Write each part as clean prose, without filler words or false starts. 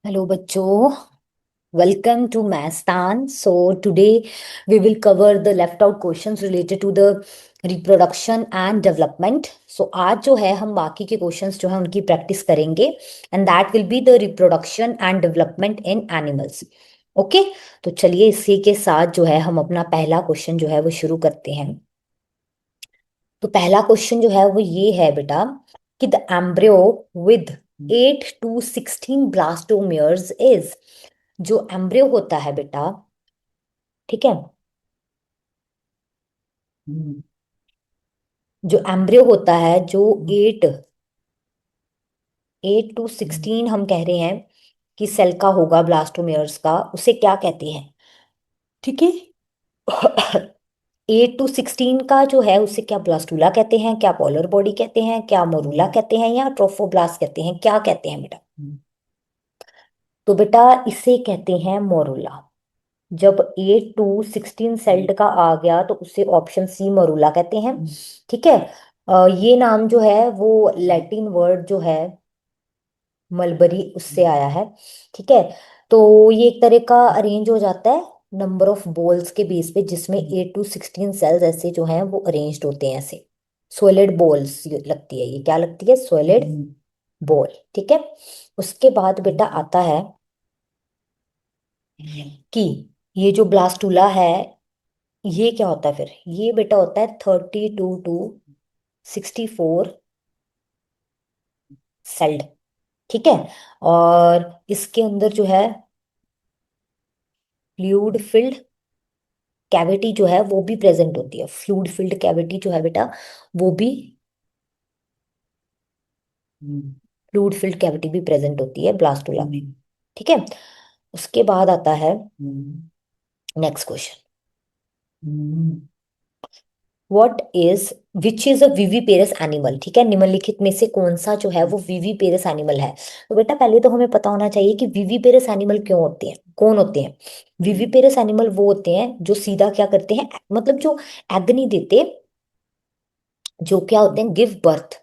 Hello, bachcho. Welcome to Mastan. So today we will cover the left out questions related to the reproduction and development. So आज जो है हम बाकी के questions जो है उनकी practice करेंगे and that will be the reproduction and development in animals. Okay तो चलिए इसी के साथ जो है हम अपना पहला क्वेश्चन जो है वो शुरू करते हैं। तो पहला क्वेश्चन जो है वो ये है बेटा कि the embryo with 8 to 16 blastomeres is, जो एम्ब्रियो होता है बेटा, ठीक है, जो एम्ब्रियो होता है जो 8 8 to 16 हम कह रहे हैं कि सेल का होगा ब्लास्टोमियर्स का, उसे क्या कहते हैं? ठीक है। 8 to 16 का जो है उसे क्या ब्लास्टूला कहते हैं, क्या पोलर बॉडी कहते हैं, क्या मोरूला कहते हैं, या ट्रोफोब्लास्ट कहते हैं, क्या कहते हैं बेटा? तो बेटा इसे कहते हैं मोरूला। जब 8 to 16 सेल्ड का आ गया तो उसे ऑप्शन सी मरूला कहते हैं। ठीक है। ये नाम जो है वो लैटिन वर्ड जो है मलबरी उससे आया है। ठीक है। तो ये एक तरह का अरेंज हो जाता है नंबर ऑफ बॉल्स के बेस पे, जिसमें 8 to 16 सेल्स ऐसे जो हैं वो अरेंज्ड होते हैं ऐसे। सॉलिड बॉल्स लगती है, ये क्या लगती है? Solid ball. ठीक है। उसके बाद बेटा आता है कि ये जो ब्लास्टूला है ये क्या होता है? फिर ये बेटा होता है 32 to 64 सेल्ड। ठीक है। और इसके अंदर जो है फ्लूइड फिल्ड कैविटी जो है वो भी प्रेजेंट होती है। फ्लूइड फिल्ड कैविटी जो है बेटा वो भी, फ्लूइड फिल्ड कैविटी भी प्रेजेंट होती है ब्लास्टोला में। ठीक है। उसके बाद आता है next question. What is which is a viviparous animal? ठीक है, निम्नलिखित में से कौन सा जो है वो विविपेरस एनिमल है? तो बेटा पहले तो हमें पता होना चाहिए कि विविपेरस एनिमल क्यों होते हैं, कौन होते हैं। विविपेरस एनिमल वो होते हैं जो सीधा क्या करते हैं, मतलब जो एग नहीं देते, जो क्या होते हैं, गिव बर्थ।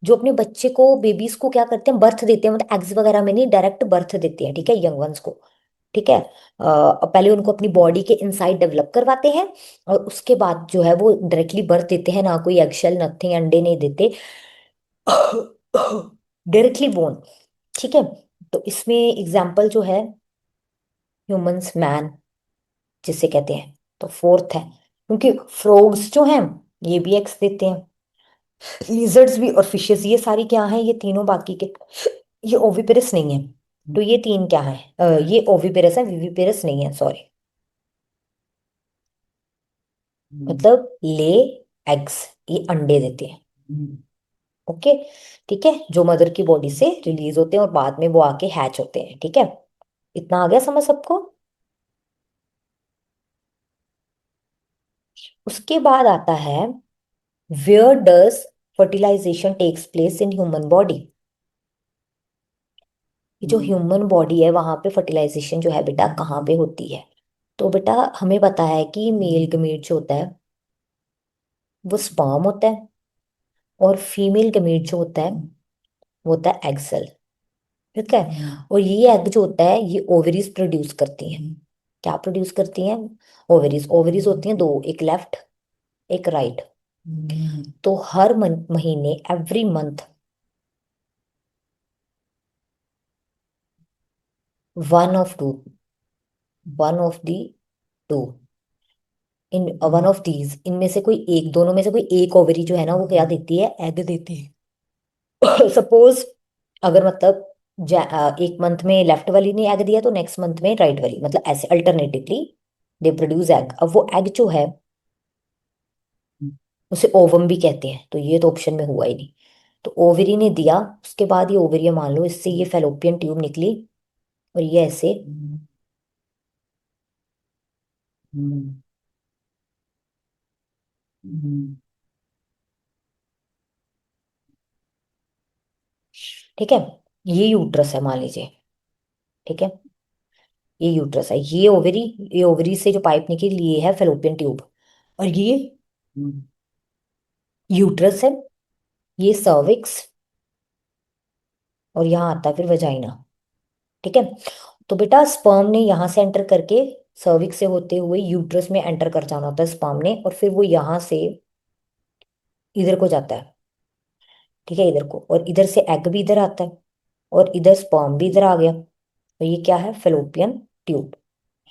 जो अपने बच्चे को, बेबीज को क्या करते हैं, बर्थ देते हैं, मतलब एग्स वगैरह में नहीं, डायरेक्ट बर्थ देते हैं। ठीक है, यंग वंस को। ठीक है। पहले उनको अपनी बॉडी के इनसाइड डेवलप करवाते हैं और उसके बाद जो है वो डायरेक्टली बर्थ देते हैं, ना कोई एगशेल नथिंग, अंडे नहीं देते, डायरेक्टली बोर्न। ठीक है। तो इसमें एग्जाम्पल जो है ह्यूमंस, मैन जिसे कहते हैं, तो फोर्थ है। क्योंकि फ्रॉग्स जो हैं ये भी एग्स देते हैं, लिजर्ड्स भी, और फिशेस, ये सारी क्या हैं, ये तीनों बाकी के, ये ओविपेरस नहीं है। तो ये तीन क्या है? ये ओविपेरस है, विविपेरस नहीं है, सॉरी। मतलब ले एग्स, ये अंडे देते हैं। ओके। ठीक है, जो मदर की बॉडी से रिलीज होते हैं और बाद में वो आके हैच होते हैं। ठीक है, इतना आ गया समझ सबको? उसके बाद आता है where does fertilization takes place in human body? ये जो ह्यूमन बॉडी है वहां पे फर्टिलाइजेशन जो है बेटा कहाँ पे होती है? तो बेटा हमें पता है कि मेल गमीट जो होता है वो स्पर्म होता है, और फीमेल गमीट जो होता है वो होता है एग सेल। ठीक है। और ये एग जो होता है ये ओवरीज प्रोड्यूस करती हैं। क्या प्रोड्यूस करती हैं? ओवरीज। ओवरीज होती हैं दो, एक लेफ्ट एक राइट। तो हर महीने, every month, one of two, one of the two, in one of these, इनमें से कोई एक, दोनों में से कोई एक ओवरी जो है ना वो क्या देती है? एग देती है। सपोज अगर मतलब एक मंथ में लेफ्ट वाली ने एग दिया तो नेक्स्ट मंथ में राइट वाली, मतलब ऐसे अल्टरनेटिवली दे प्रोड्यूस एग। अब वो एग जो है उसे ओवम भी कहते हैं, तो ये तो ऑप्शन में हुआ ही नहीं। तो ओवरी ने दिया, उसके बाद ये ओवरिया मान लो, इससे ये फेलोपियन ट्यूब निकली और ये ऐसे। ठीक है, ये यूट्रस है मान लीजिए। ठीक है, ये यूट्रस है, ये ओवरी, ये ओवरी से जो पाइप निकली ये है फेलोपियन ट्यूब, और ये यूट्रस है, ये सर्विक्स, और यहाँ आता है फिर वजाइना। ठीक है। तो बेटा स्पर्म ने यहाँ से एंटर करके सर्विक्स से होते हुए यूट्रस में एंटर कर जाना होता है स्पर्म ने, और फिर वो यहाँ से इधर को जाता है। ठीक है, इधर को, और इधर से एग भी इधर आता है, और इधर स्पर्म भी इधर आ गया, और ये क्या है, फेलोपियन ट्यूब।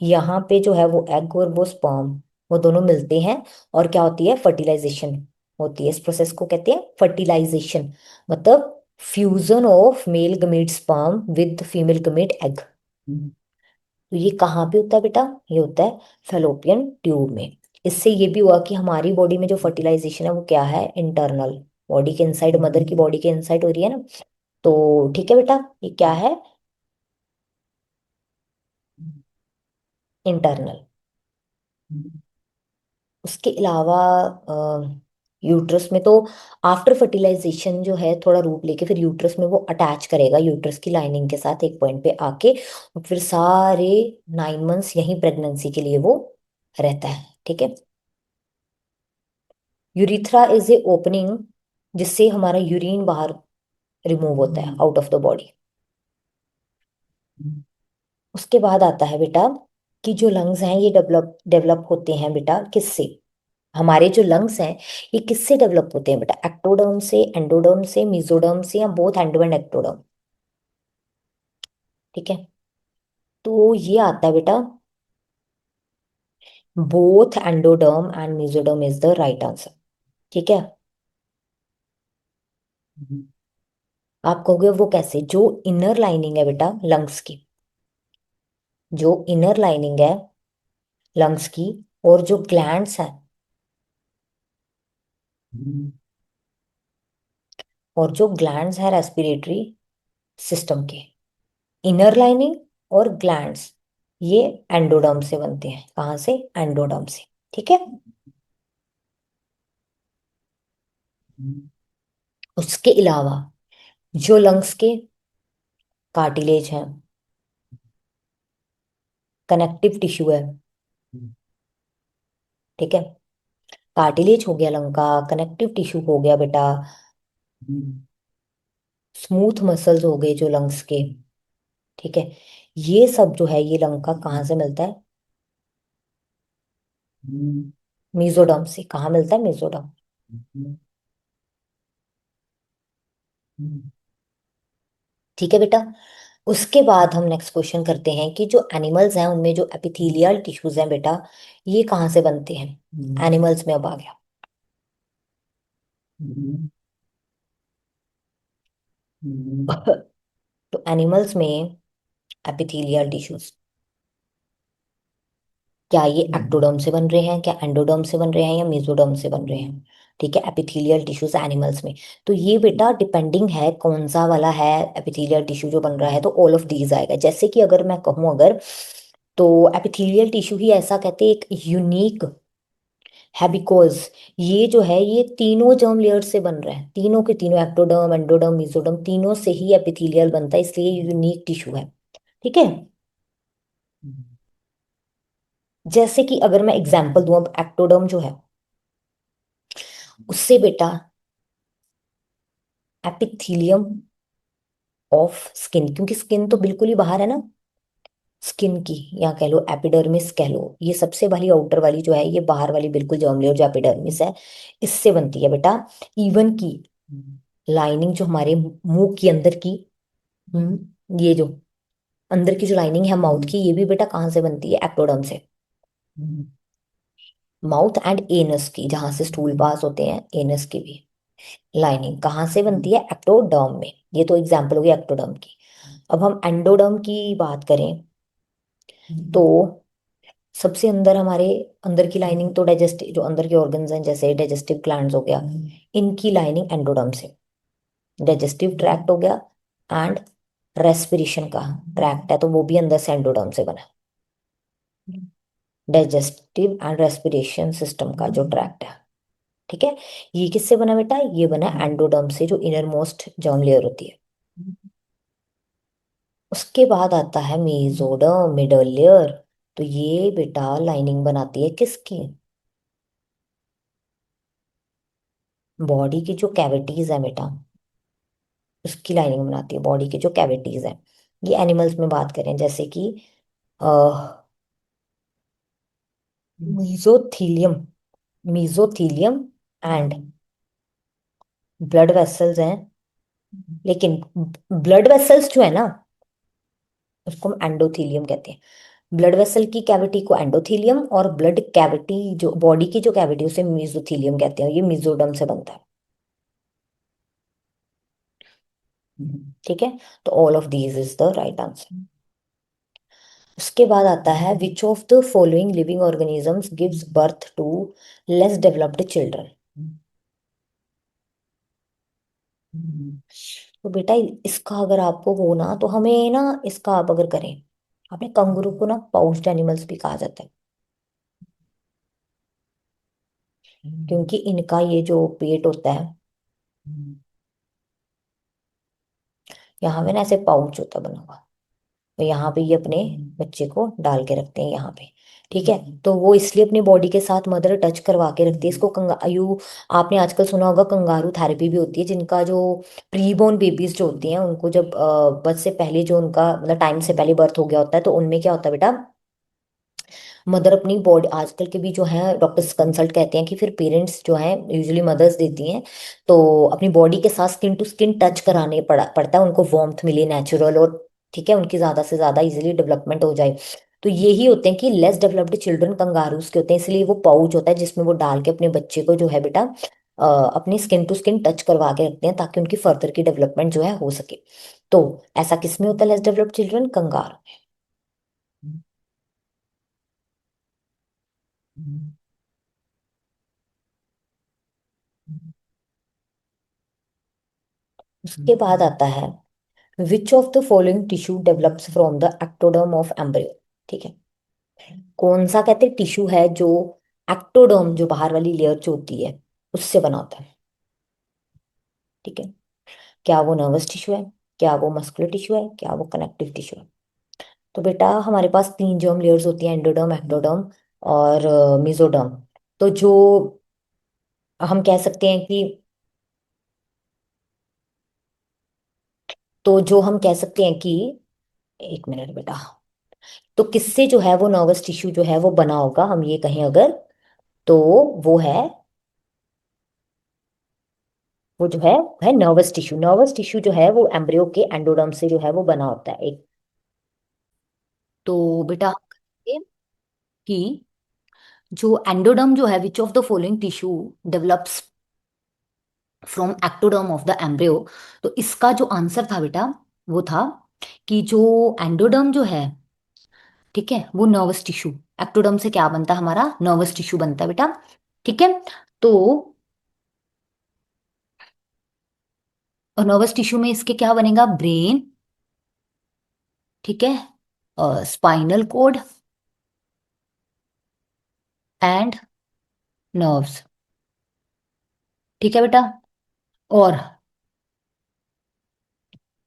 यहाँ पे जो है वो एग और वो स्पर्म, वो दोनों मिलते हैं, और क्या होती है, फर्टिलाइजेशन होती है। इस प्रोसेस को कहते हैं फर्टिलाइजेशन, मतलब fusion of male gamete sperm with female gamete egg. तो ये कहाँ पे होता है बेटा, ये होता है फेलोपियन ट्यूब में। इससे ये भी हुआ कि हमारी बॉडी में जो फर्टिलाइजेशन है वो क्या है, इंटरनल, बॉडी के इनसाइड, मदर की बॉडी के इनसाइड हो रही है ना। तो ठीक है बेटा, ये क्या है, इंटरनल। उसके अलावा यूट्रस में तो आफ्टर फर्टिलाइजेशन जो है थोड़ा रूप लेके फिर यूट्रस में वो अटैच करेगा यूट्रस की लाइनिंग के साथ एक पॉइंट पे आके, और फिर सारे 9 मंथ्स यहीं प्रेगनेंसी के लिए वो रहता है। ठीक है। यूरिथ्रा इज ए ओपनिंग जिससे हमारा यूरिन बाहर रिमूव होता है आउट ऑफ द बॉडी। उसके बाद आता है बेटा कि जो लंग्स हैं ये डेवलप डेवलप होते हैं बेटा किससे, हमारे जो लंग्स हैं ये किससे डेवलप होते हैं बेटा, एक्टोडर्म से, एंडोडर्म से, मीजोडर्म से, या बोथ एंडो एंड एक्टोडर्म। ठीक है। तो ये आता है बेटा, both endoderm and mesoderm is the right answer. ठीक है। आप कहोगे वो कैसे, जो इनर लाइनिंग है बेटा लंग्स की, जो इनर लाइनिंग है लंग्स की, और जो ग्लैंड्स हैं, और जो ग्लैंड्स हैं रेस्पिरेटरी सिस्टम के, इनर लाइनिंग और ग्लैंड्स, ये एंडोडर्म से बनते हैं। कहाँ से, एंडोडर्म से। ठीक है। उसके अलावा जो लंग्स के कार्टिलेज हैं, कनेक्टिव टिश्यू है। ठीक है। कार्टिलेज हो गया लंग का, कनेक्टिव टिश्यू हो गया बेटा, स्मूथ मसल्स हो गए जो लंग्स के। ठीक है। ये सब जो है ये लंग का कहाँ से मिलता है, मीजोडर्म से। कहाँ मिलता है, मीजोडर्म। ठीक है बेटा। उसके बाद हम नेक्स्ट क्वेश्चन करते हैं कि जो एनिमल्स हैं उनमें जो एपिथेलियल टिश्यूज हैं बेटा, ये कहाँ से बनते हैं, एनिमल्स में अब आ गया। तो एनिमल्स में एपिथेलियल टिश्यूज, क्या ये एक्टोडर्म से बन रहे हैं, क्या एंडोडर्म से बन रहे हैं, या मेसोडर्म से बन रहे हैं। ठीक है, एपिथेलियल टिश्यूज एनिमल्स में। तो ये बेटा डिपेंडिंग है कौन सा वाला है एपिथेलियल टिश्यू जो बन रहा है, तो ऑल ऑफ दीज आएगा। जैसे कि अगर मैं कहूँ अगर, तो एपिथेलियल टिश्यू ही ऐसा कहते हैं, एक यूनिक है, बिकॉज ये जो है ये तीनों जर्म लेयर से बन रहा है, तीनों के तीनों, एक्टोडर्म, एंडोडर्म, मेसोडर्म, तीनों से ही एपिथेलियल बनता है, इसलिए यूनिक टिश्यू है। ठीक है। जैसे कि अगर मैं एग्जांपल दूं, अब एक्टोडर्म जो है उससे बेटा एपिथीलियम ऑफ स्किन, क्योंकि स्किन तो बिल्कुल ही बाहर है ना, स्किन की, या कह लो एपिडर्मिस कह लो, ये सबसे वाली आउटर वाली जो है ये बाहर वाली बिल्कुल जर्म लेयर जो एपिडर्मिस है, इससे बनती है बेटा। इवन की लाइनिंग जो हमारे मुंह की अंदर की, ये जो अंदर की जो लाइनिंग है माउथ की, ये भी बेटा कहाँ से बनती है, एक्टोडर्म से। माउथ एंड एनस की, जहां से स्टूल पास होते हैं, एनस की भी लाइनिंग कहाँ से बनती है, एक्टोडर्म में। ये तो एग्जाम्पल हो गई एक्टोडर्म की। अब हम एंडोडर्म की बात करें, तो सबसे अंदर हमारे अंदर की लाइनिंग तो डाइजेस्टिव, जो अंदर के ऑर्गन्स हैं जैसे डाइजेस्टिव ग्लैंड्स हो गया, इनकी लाइनिंग एंडोडर्म से। डाइजेस्टिव ट्रैक्ट हो गया, एंड रेस्पिरेशन का ट्रैक्ट है तो वो भी अंदर से एंडोडर्म से बना। डाइजेस्टिव एंड रेस्पिरेशन सिस्टम का जो ट्रैक्ट है, ठीक है, ये किससे बना बेटा, ये बना एंडोडर्म से, जो इनर मोस्ट जर्म लेयर होती है। उसके बाद आता है मेसोडर्म, मिडल लेयर। तो ये बेटा लाइनिंग बनाती है किसकी? बॉडी की जो कैविटीज है बेटा, उसकी लाइनिंग बनाती है बॉडी की जो कैविटीज है। ये एनिमल्स में बात करें जैसे कि mesothelium, mesothelium and blood vessels हैं। लेकिन ब्लड वेसल्स जो है ना, उसको हम एंडोथीलियम कहते हैं। ब्लड वेसल की कैविटी को एंडोथीलियम, और ब्लड कैविटी जो बॉडी की जो कैविटी उसे मीजोथीलियम कहते हैं। ये मीजोडर्म से बनता है। ठीक है। तो all of these is the right answer. उसके बाद आता है which of the following living organisms gives birth to less developed children. तो बेटा इसका अगर आपको हो ना, तो हमें ना इसका आप अगर करें, आपने कंगरू को ना पाउच्ड एनिमल्स भी कहा जाता है, क्योंकि इनका ये जो पेट होता है, यहाँ पे ना ऐसे पाउच होता है बना हुआ। तो यहाँ पे ये अपने बच्चे को डाल के रखते हैं यहाँ पे। ठीक है। तो वो इसलिए अपनी बॉडी के साथ मदर टच करवा के रखती है इसको। कंगारू, आपने आजकल सुना होगा कंगारू थेरेपी भी होती है, जिनका जो प्रीबोर्न बेबीज जो होती हैं उनको जब बर्थ से पहले जो उनका मतलब टाइम से पहले बर्थ हो गया होता है, तो उनमें क्या होता है बेटा, मदर अपनी बॉडी, आजकल के भी जो है डॉक्टर्स कंसल्ट कहते हैं कि फिर पेरेंट्स जो हैं यूजुअली मदर्स देती हैं, तो अपनी बॉडी के साथ स्किन टू स्किन टच कराने पड़ता है, उनको वार्मथ मिले नेचुरल, और ठीक है उनकी ज्यादा से ज्यादा इजीली डेवलपमेंट हो जाए। तो यही होते हैं कि लेस डेवलप्ड चिल्ड्रन कंगारूस के होते हैं, इसलिए वो पाउच होता है जिसमें वो डाल के अपने बच्चे को जो है बेटा अपनी स्किन टू स्किन टच करवा के रखते हैं, ताकि उनकी फर्दर की डेवलपमेंट जो है हो सके। तो ऐसा किसमें होता है लेस डेवलप्ड चिल्ड्रन? कंगारू। उसके बाद आता है which of the following tissue develops from the ectoderm of embryo. ठीक है। कौन सा कहते हैं टिश्यू है जो एक्टोडर्म, जो बाहर वाली लेयर जो होती है, उससे बना होता है? ठीक है। क्या वो नर्वस टिश्यू है, क्या वो मस्कुलर टिश्यू है, क्या वो कनेक्टिव टिश्यू है? तो बेटा हमारे पास तीन जर्म लेयर्स होती हैं, एंडोडर्म, एक्टोडर्म और मेसोडर्म। तो जो हम कह सकते हैं कि, तो जो हम कह सकते हैं कि, एक मिनट बेटा, तो किससे जो है वो नर्वस टिश्यू जो है वो बना होगा, हम ये कहें अगर, तो वो है, वो जो है वो है नर्वस टिश्यू। नर्वस टिश्यू जो है वो एम्ब्रियो के एंडोडर्म से जो है वो बना होता है एक। तो बेटा हम कहेंगे कि जो एंडोडर्म जो है, which of the following tissue develops from ectoderm of the embryo. तो इसका जो आंसर था बेटा, वो था कि जो एंडोडर्म जो है, ठीक है, वो नर्वस टिश्यू, एक्टोडर्म से क्या बनता है हमारा? नर्वस टिश्यू बनता है बेटा। ठीक है। तो नर्वस टिश्यू में इसके क्या बनेगा? ब्रेन, ठीक है, स्पाइनल कोड एंड नर्व्स। ठीक है बेटा। और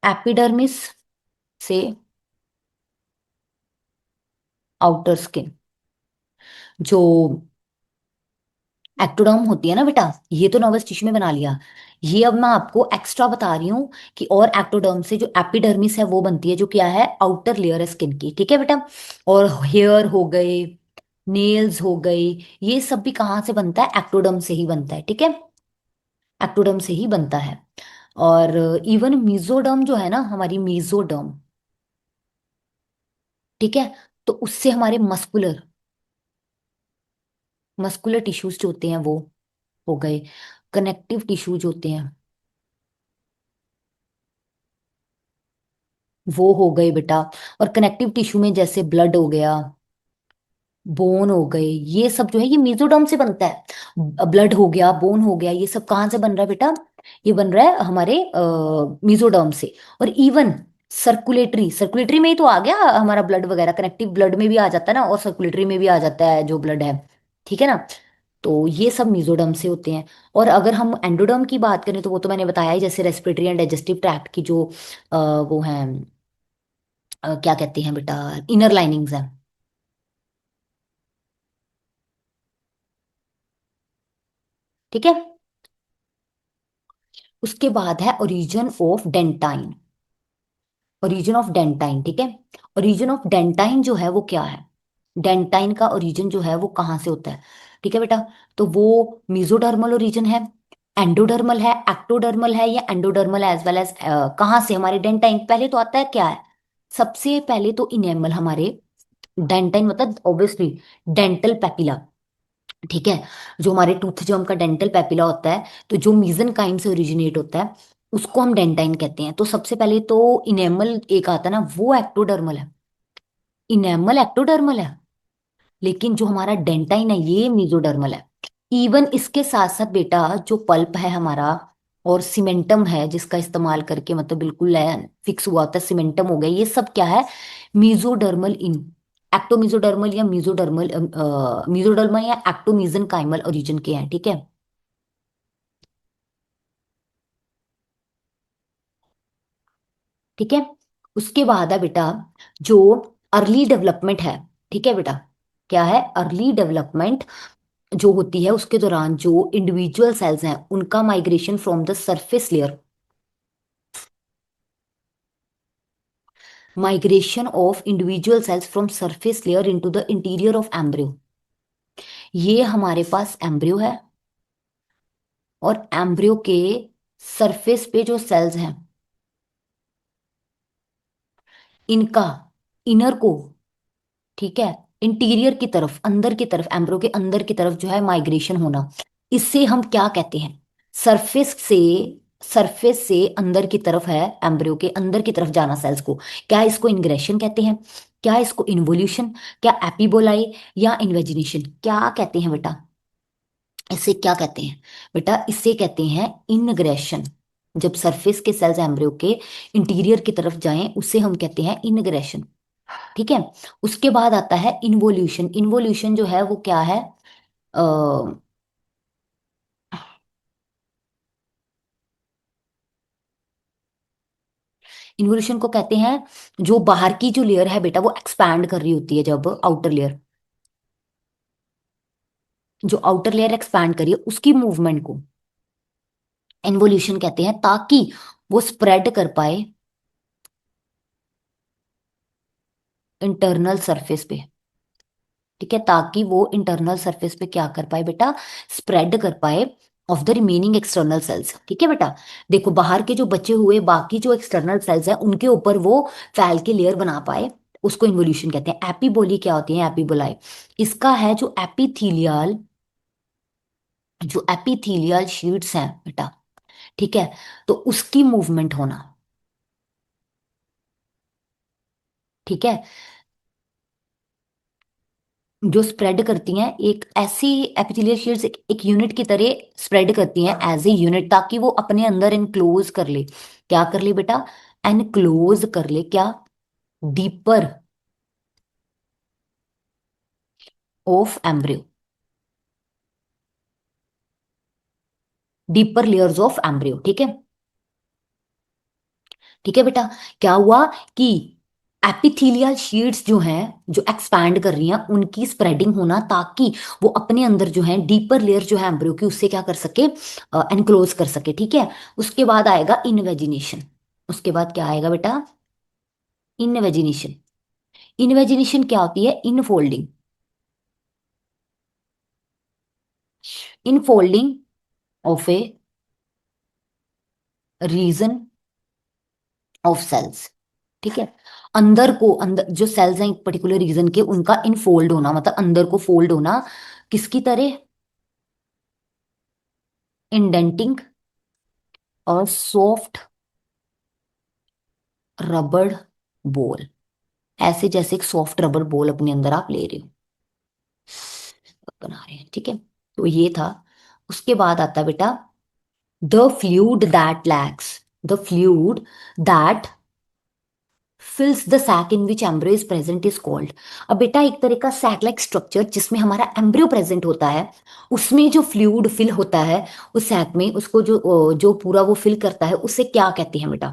एपिडर्मिस से आउटर स्किन, जो एक्टोडर्म होती है ना बेटा, ये तो नर्वस टिश्यू में बना लिया। ये अब मैं आपको एक्स्ट्रा बता रही हूँ कि और एक्टोडर्म से जो एपिडर्मिस है वो बनती है, जो क्या है? आउटर लेयर है स्किन की। ठीक है बेटा। और हेयर हो गए, नेल्स हो गई, ये सब भी कहाँ से बनता है? एक्टोडर्म से ही बनता है। ठीक है। एक्टोडर्म से ही बनता है। और इवन मीजोडर्म जो है ना, हमारी मीजोडर्म, ठीक है, तो उससे हमारे मस्कुलर मस्कुलर टिश्यूज जो होते हैं वो हो गए। कनेक्टिव टिश्यूज होते हैं वो हो गए बेटा। और कनेक्टिव टिश्यू में जैसे ब्लड हो गया, बोन हो गए, ये सब जो है ये मेसोडर्म से बनता है। ब्लड हो गया, बोन हो गया, ये सब कहाँ से बन रहा है बेटा? ये बन रहा है हमारे मेसोडर्म से। और इवन सर्कुलेटरी, सर्कुलेटरी में ही तो आ गया हमारा ब्लड वगैरह, कनेक्टिव ब्लड में भी आ जाता है ना, और सर्कुलेटरी में भी आ जाता है जो ब्लड है। ठीक है ना। तो ये सब मेसोडर्म से होते हैं। और अगर हम एंडोडर्म की बात करें, तो वो तो मैंने बताया ही, जैसे रेस्पिरेटरी एंड डाइजेस्टिव ट्रैक्ट की जो वो है, क्या कहते हैं बेटा, इनर लाइनिंग्स है। ठीक है। उसके बाद है origin of dentine. Origin of dentine, ठीक है। ओरिजिन ऑफ डेंटाइन जो है वो क्या है, डेंटाइन का ओरिजिन जो है वो कहाँ से होता है। ठीक है बेटा। तो वो मीजोडर्मल ओरिजिन है, एंडोडर्मल है, एक्टोडर्मल है, या एंडोडर्मल एज वेल एज, कहाँ से हमारे डेंटाइन पहले तो आता है क्या है, सबसे पहले तो इनेमल हमारे, डेंटाइन मतलब ऑब्वियसली डेंटल पैपिला। ठीक है। जो हमारे टूथ जो हमका डेंटल पैपिला होता है, तो जो मीजन काइंड से ओरिजिनेट होता है उसको हम डेंटाइन कहते हैं। तो सबसे पहले तो इनेमल एक आता है ना, वो एक्टोडर्मल है। इनेमल एक्टोडर्मल है, लेकिन जो हमारा डेंटाइन है ये मीजोडर्मल है। इवन इसके साथ साथ बेटा जो पल्प है हमारा, और सीमेंटम है जिसका इस्तेमाल करके मतलब बिल्कुल फिक्स हुआ होता है, सीमेंटम हो गया, ये सब क्या है, मीजोडर्मल इन, एक्टोमीजोडर्मल या मीजोडर्मल, मीजोडर्मल या एक्टोमीजन काइमल ओरिजिन के हैं। ठीक है। ठीक है। उसके बाद है बेटा जो अर्ली डेवलपमेंट है। ठीक है बेटा। क्या है, अर्ली डेवलपमेंट जो होती है उसके दौरान जो इंडिविजुअल सेल्स हैं उनका migration from the surface layer, migration of individual cells from surface layer into the interior of embryo. ये हमारे पास एम्ब्रियो है, और एम्ब्रियो के सरफेस पे जो सेल्स हैं इनका इनर को, ठीक है, इंटीरियर की तरफ, अंदर की तरफ, एम्ब्रियो के अंदर की तरफ जो है माइग्रेशन होना, इससे हम क्या कहते हैं, सरफेस से, सरफेस से अंदर की तरफ है, एम्ब्रियो के अंदर की तरफ जाना सेल्स को, क्या इसको इंग्रेशन कहते हैं, क्या इसको इन्वोल्यूशन, क्या एपिबोलाई, या इन्वेजिनेशन, क्या कहते हैं बेटा, इसे क्या कहते हैं बेटा, इसे कहते हैं इनग्रेशन। जब सरफेस के सेल्स एम्ब्रियो के इंटीरियर की तरफ जाएं उसे हम कहते हैं इनग्रेशन। ठीक है। उसके बाद आता है इन्वोल्यूशन। इन्वोल्यूशन जो है वो क्या है, इन्वोल्यूशन को कहते हैं जो बाहर की जो लेयर है बेटा वो एक्सपैंड कर रही होती है, जब आउटर लेयर, जो आउटर लेयर एक्सपैंड करिए उसकी मूवमेंट को इन्वोल्यूशन कहते हैं, ताकि वो स्प्रेड कर पाए इंटरनल सरफेस पे। ठीक है, ताकि वो इंटरनल सरफेस पे क्या कर पाए बेटा, स्प्रेड कर पाए of the remaining external cells. ठीक है बेटा। देखो बाहर के जो बचे हुए बाकी जो एक्सटर्नल सेल्स हैं उनके ऊपर वो फैल के लेयर बना पाए, उसको इन्वोल्यूशन कहते हैं। एपीबोली क्या होती है, एपीबोलाई, इसका है जो एपिथीलियल, जो एपिथीलियल शीट्स हैं बेटा, ठीक है, तो उसकी मूवमेंट होना। ठीक है। जो स्प्रेड करती हैं एक ऐसी, एपिथेलियल शीट्स एक यूनिट की तरह स्प्रेड करती हैं एज ए यूनिट, ताकि वो अपने अंदर इनक्लोज कर ले, क्या कर ले बेटा, एनक्लोज कर ले क्या, deeper of embryo, deeper layers of embryo. ठीक है। ठीक है बेटा। क्या हुआ कि एपिथेलियल शीट्स जो हैं, जो एक्सपैंड कर रही हैं उनकी स्प्रेडिंग होना, ताकि वो अपने अंदर जो है डीपर लेयर जो है एम्ब्रियो की उससे क्या कर सके, एनक्लोज कर सके। ठीक है। उसके बाद आएगा इनवेजिनेशन। उसके बाद क्या आएगा बेटा, इनवेजिनेशन। इनवेजिनेशन क्या होती है, infolding, infolding of a region of cells. ठीक है। अंदर को, अंदर जो सेल्स हैं एक पर्टिकुलर रीजन के उनका इनफोल्ड होना, मतलब अंदर को फोल्ड होना, किसकी तरह, इंडेंटिंग और सॉफ्ट रबड़ बॉल, ऐसे जैसे एक सॉफ्ट रबड़ बॉल अपने अंदर आप ले रहे हो, बना रहे हैं। ठीक है। तो ये था। उसके बाद आता है बेटा the fluid that lacks, the fluid that fills the sac in which embryo is present is called. अब बेटा एक तरह का सैक लाइक स्ट्रक्चर जिसमें हमारा एम्ब्रियो प्रेजेंट होता है, उसमें जो फ्लूइड फिल होता है उस सैक में, उसको जो जो पूरा वो फिल करता है उसे क्या कहते हैं बेटा,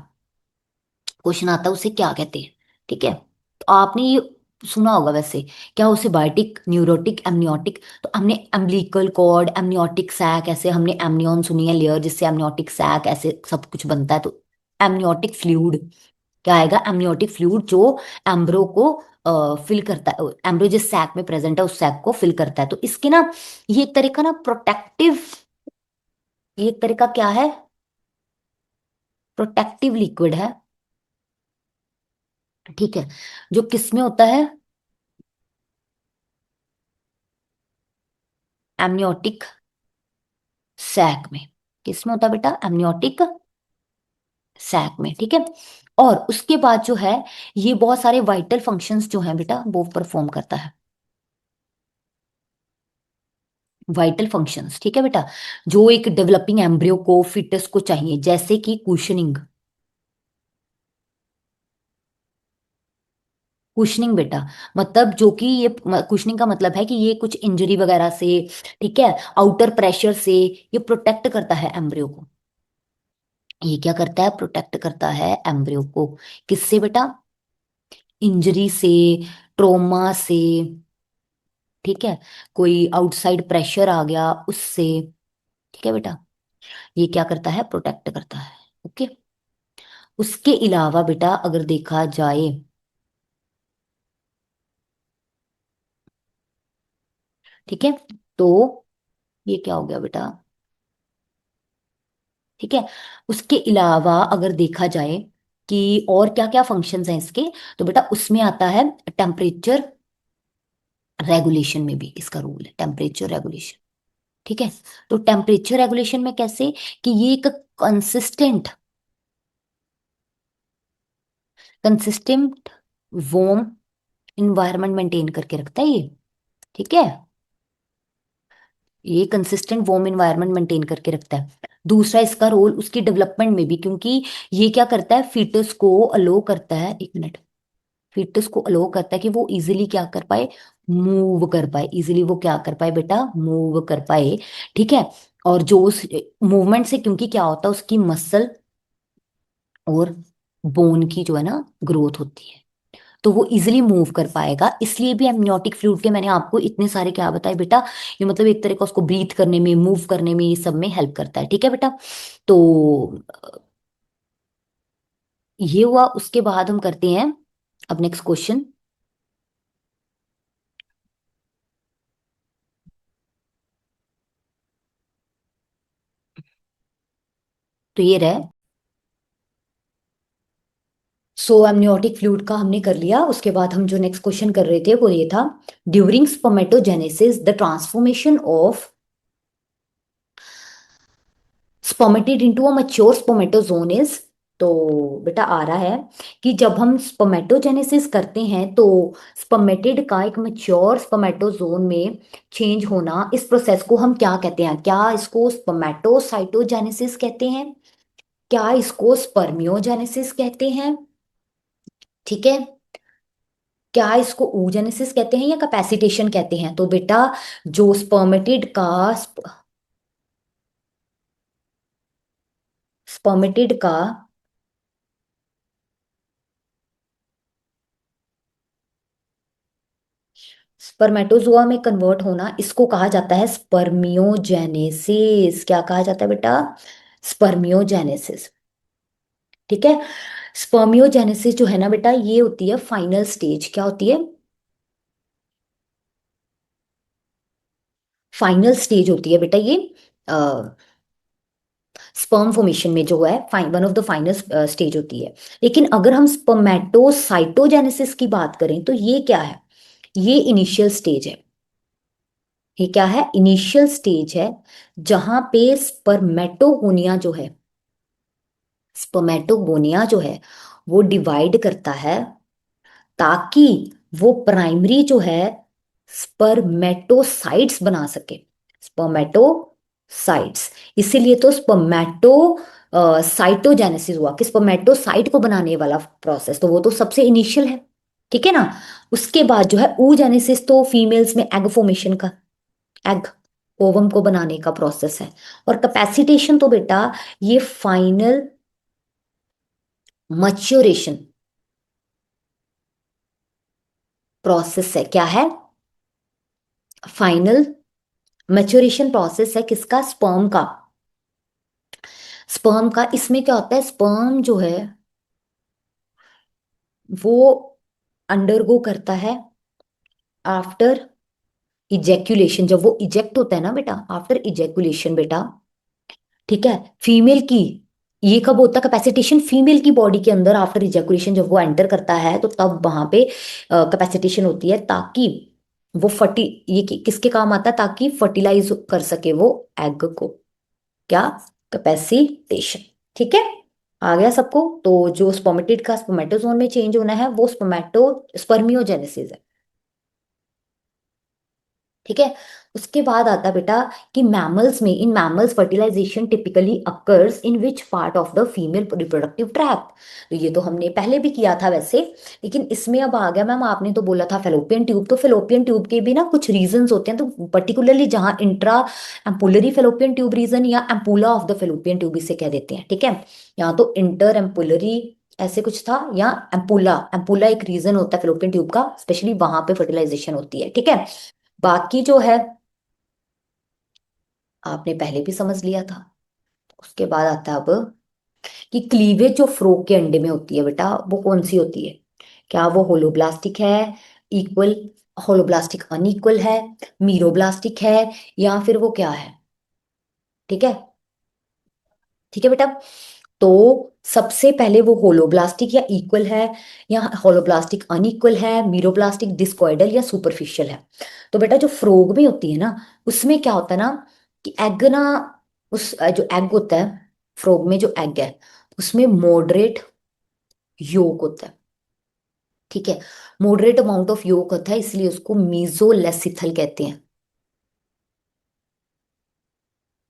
क्वेश्चन आता है उसे क्या कहते हैं। ठीक है, तो आपने ये सुना होगा वैसे, क्या हो, सिम्बायोटिक, न्यूरोटिक, एमनियोटिक। तो हमने एम्बिलिकल कॉर्ड, एमनियोटिक सैक, ऐसे हमने एमनियन सुनी है लेयर, जिससे एमनियोटिक सैक ऐसे सब कुछ बनता है। तो एमनियोटिक फ्लूइड क्या आएगा, एमनियोटिक फ्लूइड जो एम्ब्रो को फिल करता है, एम्ब्रो जिस सैक में प्रेजेंट है उस सैक को फिल करता है। तो इसके ना, ये एक तरह का ना प्रोटेक्टिव, ये एक तरह का क्या है, प्रोटेक्टिव लिक्विड है। ठीक है, जो किस में होता है, एमनियोटिक सैक में। किस में होता है बेटा, एमनियोटिक सैक में। ठीक है, और उसके बाद जो है, ये बहुत सारे वाइटल फंक्शंस जो हैं बेटा वो परफॉर्म करता है, वाइटल फंक्शंस। ठीक है बेटा, जो एक डेवलपिंग एम्ब्रियो को, फिटस को चाहिए, जैसे कि कुशनिंग। कुशनिंग बेटा, मतलब जो कि ये कुशनिंग का मतलब है कि ये कुछ इंजरी वगैरह से, ठीक है, आउटर प्रेशर से ये प्रोटेक्ट करता है एम्ब्रियो को। ये क्या करता है, प्रोटेक्ट करता है एम्ब्रियो को। किससे बेटा, इंजरी से, ट्रोमा से, ठीक है, कोई आउटसाइड प्रेशर आ गया उससे। ठीक है बेटा, ये क्या करता है, प्रोटेक्ट करता है। ओके, उसके अलावा बेटा अगर देखा जाए, ठीक है, तो ये क्या हो गया बेटा, ठीक है, उसके अलावा अगर देखा जाए कि और क्या क्या फंक्शंस हैं इसके, तो बेटा उसमें आता है टेम्परेचर रेगुलेशन में भी इसका रोल है, टेम्परेचर रेगुलेशन। ठीक है, तो टेम्परेचर रेगुलेशन में कैसे, कि ये एक consistent, consistent warm environment maintain करके रखता है ये। ठीक है, ये कंसिस्टेंट वार्म इन्वायरमेंट मेंटेन करके रखता है। दूसरा इसका रोल उसकी डेवलपमेंट में भी, क्योंकि ये क्या करता है, फीटस को अलो करता है, एक मिनट, फीटस को अलो करता है कि वो इजीली क्या कर पाए, मूव कर पाए, इजीली वो क्या कर पाए बेटा, मूव कर पाए। ठीक है, और जो उस मूवमेंट से, क्योंकि क्या होता है, उसकी मसल और बोन की जो है ना ग्रोथ होती है, तो वो इजिली मूव कर पाएगा। इसलिए भी एमनियोटिक फ्लूइड के मैंने आपको इतने सारे क्या बताए बेटा, ये मतलब एक तरह का उसको ब्रीथ करने में, मूव करने में, ये सब में हेल्प करता है। ठीक है बेटा, तो ये हुआ। उसके बाद हम करते हैं अब नेक्स्ट क्वेश्चन। तो ये रहे, सो एमनियोटिक फ्लूइड का हमने कर लिया। उसके बाद हम जो नेक्स्ट क्वेश्चन कर रहे थे वो ये था, during spermatogenesis the transformation of spermatid into a mature spermatozoon is. तो बेटा आ रहा है कि जब हम स्पर्मेटोजेनेसिस करते हैं तो स्पर्मेटेड का एक मैच्योर स्पर्मेटोजोन में चेंज होना, इस प्रोसेस को हम क्या कहते हैं, क्या इसको स्पर्मेटोसाइटोजेनेसिस कहते हैं, क्या इसको स्पर्मियोजेनेसिस कहते हैं, ठीक है, क्या इसको oogenesis कहते हैं या कैपेसिटेशन कहते हैं। तो बेटा जो स्पर्मेटिड का स्पर्मेटोजोआ में कन्वर्ट होना, इसको कहा जाता है स्पर्मियोजेनेसिस। क्या कहा जाता है बेटा, स्पर्मियोजेनेसिस। ठीक है, स्पर्मियोजेनेसिस जो है ना बेटा, ये होती है फाइनल स्टेज। क्या होती है, फाइनल स्टेज होती है बेटा ये, स्पर्म फॉर्मेशन में जो है one of the final stage होती है। लेकिन अगर हम स्पर्मेटोसाइटोजेनेसिस की बात करें तो ये क्या है, ये इनिशियल स्टेज है। ये क्या है, इनिशियल स्टेज है, जहां पे स्पर्मेटोगोनिया जो है, स्पर्मेटोगोनिया जो है वो डिवाइड करता है, ताकि वो प्राइमरी जो है स्पर्मेटोसाइट्स बना सके, स्पर्मेटोसाइट्स। इसीलिए तो स्पर्मेटो साइटोजेनेसिस हुआ, कि स्पर्मेटोसाइट को बनाने वाला प्रोसेस, तो वो तो सबसे इनिशियल है। ठीक है ना, उसके बाद जो है oogenesis, तो फीमेल्स में एग फॉर्मेशन का, एग ओवम को बनाने का प्रोसेस है। और कैपेसिटेशन तो बेटा ये फाइनल मच्योरेशन, प्रोसेस है, क्या है? फाइनल मैच्योरेशन प्रोसेस है किसका? स्पर्म का। स्पर्म का इसमें क्या होता है, स्पर्म जो है वो अंडरगो करता है आफ्टर इजेक्यूलेशन। जब वो इजेक्ट होता है ना बेटा, आफ्टर इजेक्यूलेशन बेटा, ठीक है, फीमेल की, ये कब होता है कैपेसिटेशन? फीमेल की बॉडी के अंदर आफ्टर इजैकुलेशन जब वो एंटर करता है तो तब वहां पे कैपेसिटेशन होती है, ताकि वो फर्टी ये किसके काम आता है? ताकि फर्टिलाइज कर सके वो एग को। क्या? कैपेसिटेशन। ठीक है, आ गया सबको? तो जो स्पर्मेटिड का स्पर्मेटोजोन में चेंज होना है वो स्पर्मियोजेनेसिस है। ठीक है, उसके बाद आता है बेटा कि मैमल्स में, in mammals fertilization typically occurs in which part of the female reproductive tract. तो ये तो हमने पहले भी किया था वैसे, लेकिन इसमें अब आ गया मैम, आपने तो बोला था फेलोपियन ट्यूब, तो फेलोपियन ट्यूब के भी ना कुछ रीजंस होते हैं, तो पर्टिकुलरली जहाँ intra ampullary fallopian tube region या ampulla of the fallopian tube इसे कह देते हैं। ठीक है, यहाँ तो इंटर एम्पुलरी ऐसे कुछ था, या एम्पुला, एम्पुला एक रीजन होता है फेलोपियन ट्यूब का, स्पेशली वहां पे फर्टिलाइजेशन होती है। ठीक है, बाकी जो है आपने पहले भी समझ लिया था। उसके बाद आता है अब कि क्लीवेज जो फ्रो के अंडे में होती है बेटा वो कौन सी होती है? क्या वो होलोब्लास्टिक है, इक्वल, होलोब्लास्टिक अनइक्वल है, मीरोब्लास्टिक है, या फिर वो क्या है? ठीक है, ठीक है बेटा, तो सबसे पहले वो होलोब्लास्टिक या इक्वल है, या होलोब्लास्टिक अनइक्वल है, मीरोब्लास्टिक डिस्कॉइडल या सुपरफिशियल है। तो बेटा जो फ्रोग में होती है ना, उसमें क्या होता है ना कि एग ना, उस जो एग होता है, फ्रोग में जो एग है उसमें मॉडरेट योक होता है। ठीक है, मॉडरेट अमाउंट ऑफ योक होता है, इसलिए उसको मीजोलेसिथल कहते हैं,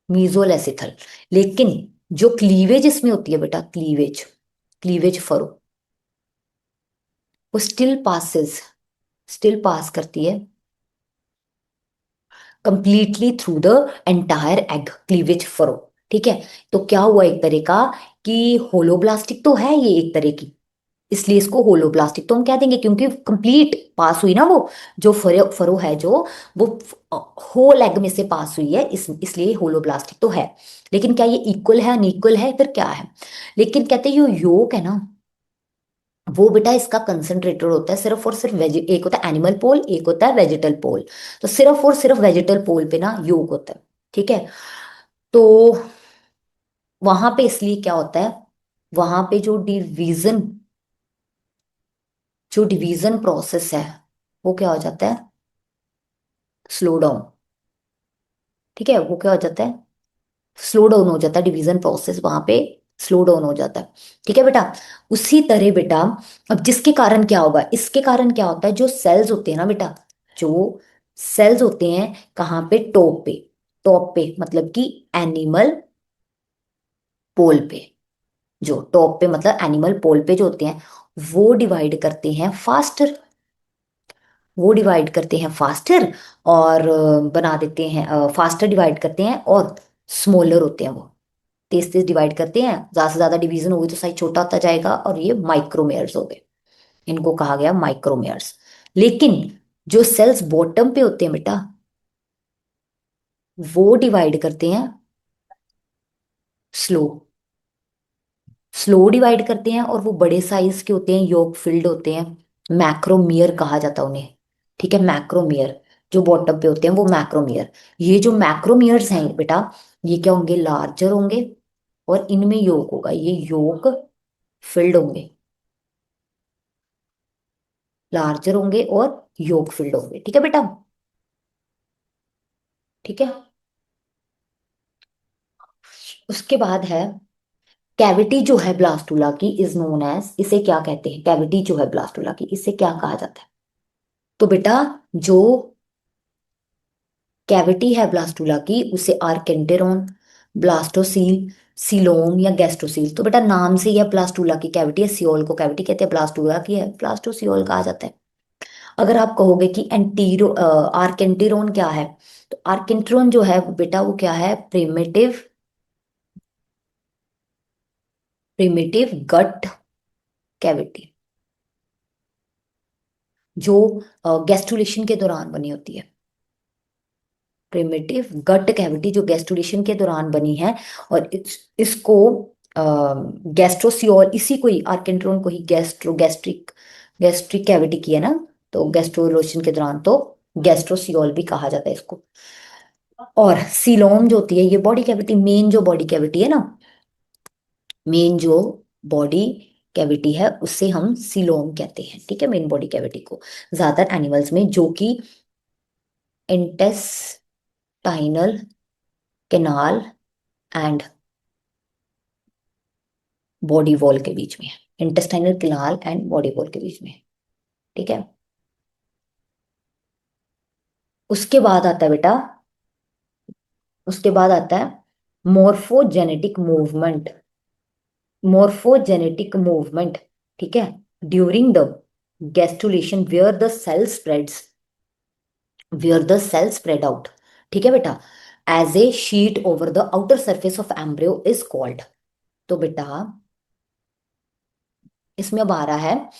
मीजोलेसिथल। लेकिन जो क्लीवेज इसमें होती है बेटा, क्लीवेज, क्लीवेज फरो, वो स्टिल पासेस, स्टिल पास करती है completely through the entire egg cleavage furrow. ठीक है, तो क्या हुआ एक तरह का कि होलोब्लास्टिक तो है ये एक तरह की, इसलिए इसको होलोब्लास्टिक तो हम कह देंगे, क्योंकि कंप्लीट पास हुई ना वो, जो फरो फरो है जो, वो होल एग में से पास हुई है, इसलिए होलोब्लास्टिक तो है। लेकिन क्या ये इक्वल है, अनइक्वल है, फिर क्या है? लेकिन कहते हैं ये योग है ना, वो बेटा इसका कंसंट्रेटर होता है सिर्फ और सिर्फ वेज, एक होता है एनिमल पोल, एक होता है वेजिटल पोल। तो सिर्फ और सिर्फ वेजिटल पोल पे ना योग होता है। ठीक है, तो वहां पे इसलिए क्या होता है, वहां पे जो डिवीजन प्रोसेस है वो क्या हो जाता है? Slow down. ठीक है, वो क्या हो जाता है? स्लो डाउन हो जाता है, डिवीजन प्रोसेस वहां पे स्लो डाउन हो जाता है। ठीक है बेटा, उसी तरह बेटा, अब जिसके कारण क्या होगा, इसके कारण क्या होता है, जो सेल्स होते हैं ना बेटा, जो सेल्स होते हैं कहाँ पे? टॉप पे, टॉप पे मतलब कि एनिमल पोल पे, जो टॉप पे मतलब एनिमल पोल पे जो होते हैं, वो डिवाइड करते हैं फास्टर, वो डिवाइड करते हैं फास्टर, और बना देते हैं, फास्टर डिवाइड करते हैं, और स्मॉलर होते हैं वो, तेज तेज डिवाइड करते हैं, ज्यादा से ज्यादा डिवीजन होगी तो साइज छोटा होता जाएगा, और ये माइक्रोमेयर्स हो गए, इनको कहा गया माइक्रोमेयर्स। लेकिन जो सेल्स बॉटम पे होते हैं बेटा, वो डिवाइड करते हैं स्लो, स्लो डिवाइड करते हैं, और वो बड़े साइज के होते हैं, योग फिल्ड होते हैं, मैक्रोमियर कहा जाता है उन्हें। ठीक है, मैक्रोमियर, जो बॉटम पे होते हैं वो मैक्रोमियर। ये जो मैक्रोमियर्स हैं बेटा, ये क्या होंगे? लार्जर होंगे, और इनमें योग होगा, ये योग फिल्ड होंगे, लार्जर होंगे और योग फिल्ड होंगे। ठीक है बेटा, ठीक है, उसके बाद है कैविटी जो है ब्लास्टूला की इज नोन एज, इसे क्या कहते हैं? कैविटी जो है ब्लास्टूला की, इसे क्या कहा जाता है? तो बेटा जो कैविटी है ब्लास्टूला की उसे आर्केंटेरॉन, ब्लास्टोसील, सीलोम या गैस्ट्रोसील, तो बेटा नाम से यह ब्लास्टूला की कैविटी है, सियोल को कैविटी कहते हैं, ब्लास्टूला की है ब्लास्टोसियोल कहा जाता है। अगर आप कहोगे कि आर्केंटेरॉन क्या है, तो आर्केंटेरॉन जो है बेटा वो क्या है? प्रिमिटिव, प्रिमिटिव गट कैविटी, जो गैस्ट्रुलेशन के दौरान बनी होती है। प्रिमिटिव गट कैविटी जो गैस्ट्रुलेशन के दौरान बनी है, और इसको गैस्ट्रोसियोल, इसी को ही आर्केंट्रोन को ही गैस्ट्रिक गैस्ट्रिक कैविटी की है ना, तो गैस्ट्रोलोशन के दौरान तो गैस्ट्रोसियोल भी कहा जाता है इसको। और सीलोम जो होती है ये बॉडी कैविटी, मेन जो बॉडी कैविटी है ना, मेन जो बॉडी कैविटी है उससे हम सीलोम कहते हैं, ठीक है, मेन बॉडी कैविटी को। ज्यादातर एनिमल्स में, जो कि intestinal canal and body wall के बीच में है, intestinal canal and body wall के बीच में है, ठीक है। उसके बाद आता है बेटा, उसके बाद आता है मोर्फोजेनेटिक मूवमेंट। मोर्फोजेनेटिक मूवमेंट, ठीक है, during the gastrulation where the cell spreads, where the cell spread out, ठीक है बेटा, as a sheet over the outer surface of embryo is called. तो बेटा इसमें अब आ रहा है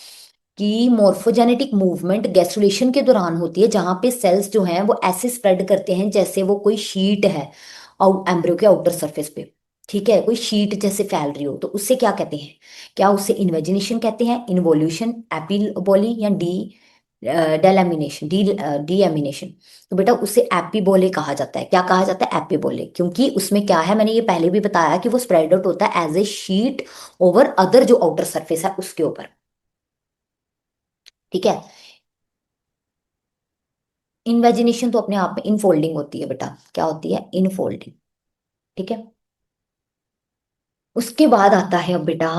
कि मोर्फोजेनेटिक मूवमेंट गैस्ट्रुलेशन के दौरान होती है, जहां पे सेल्स जो हैं वो ऐसे स्प्रेड करते हैं जैसे वो कोई शीट है एम्ब्रियो के आउटर सरफेस पे, ठीक है, कोई शीट जैसे फैल रही हो, तो उससे क्या कहते हैं? क्या उससे इन्वेजिनेशन कहते हैं, इन्वोल्यूशन, एपिबोली, या डी डेलामिनेशन, डी एमिनेशन? तो बेटा उससे एपिबोले कहा जाता है। क्या कहा जाता है? एपिबोले, क्योंकि उसमें क्या है, मैंने ये पहले भी बताया कि वो स्प्रेड आउट होता है as a sheet over other जो आउटर सरफेस है उसके ऊपर, ठीक है। इन्वेजिनेशन तो अपने आप में इनफोल्डिंग होती है बेटा, क्या होती है? इनफोल्डिंग, ठीक है। उसके बाद आता है अब बेटा,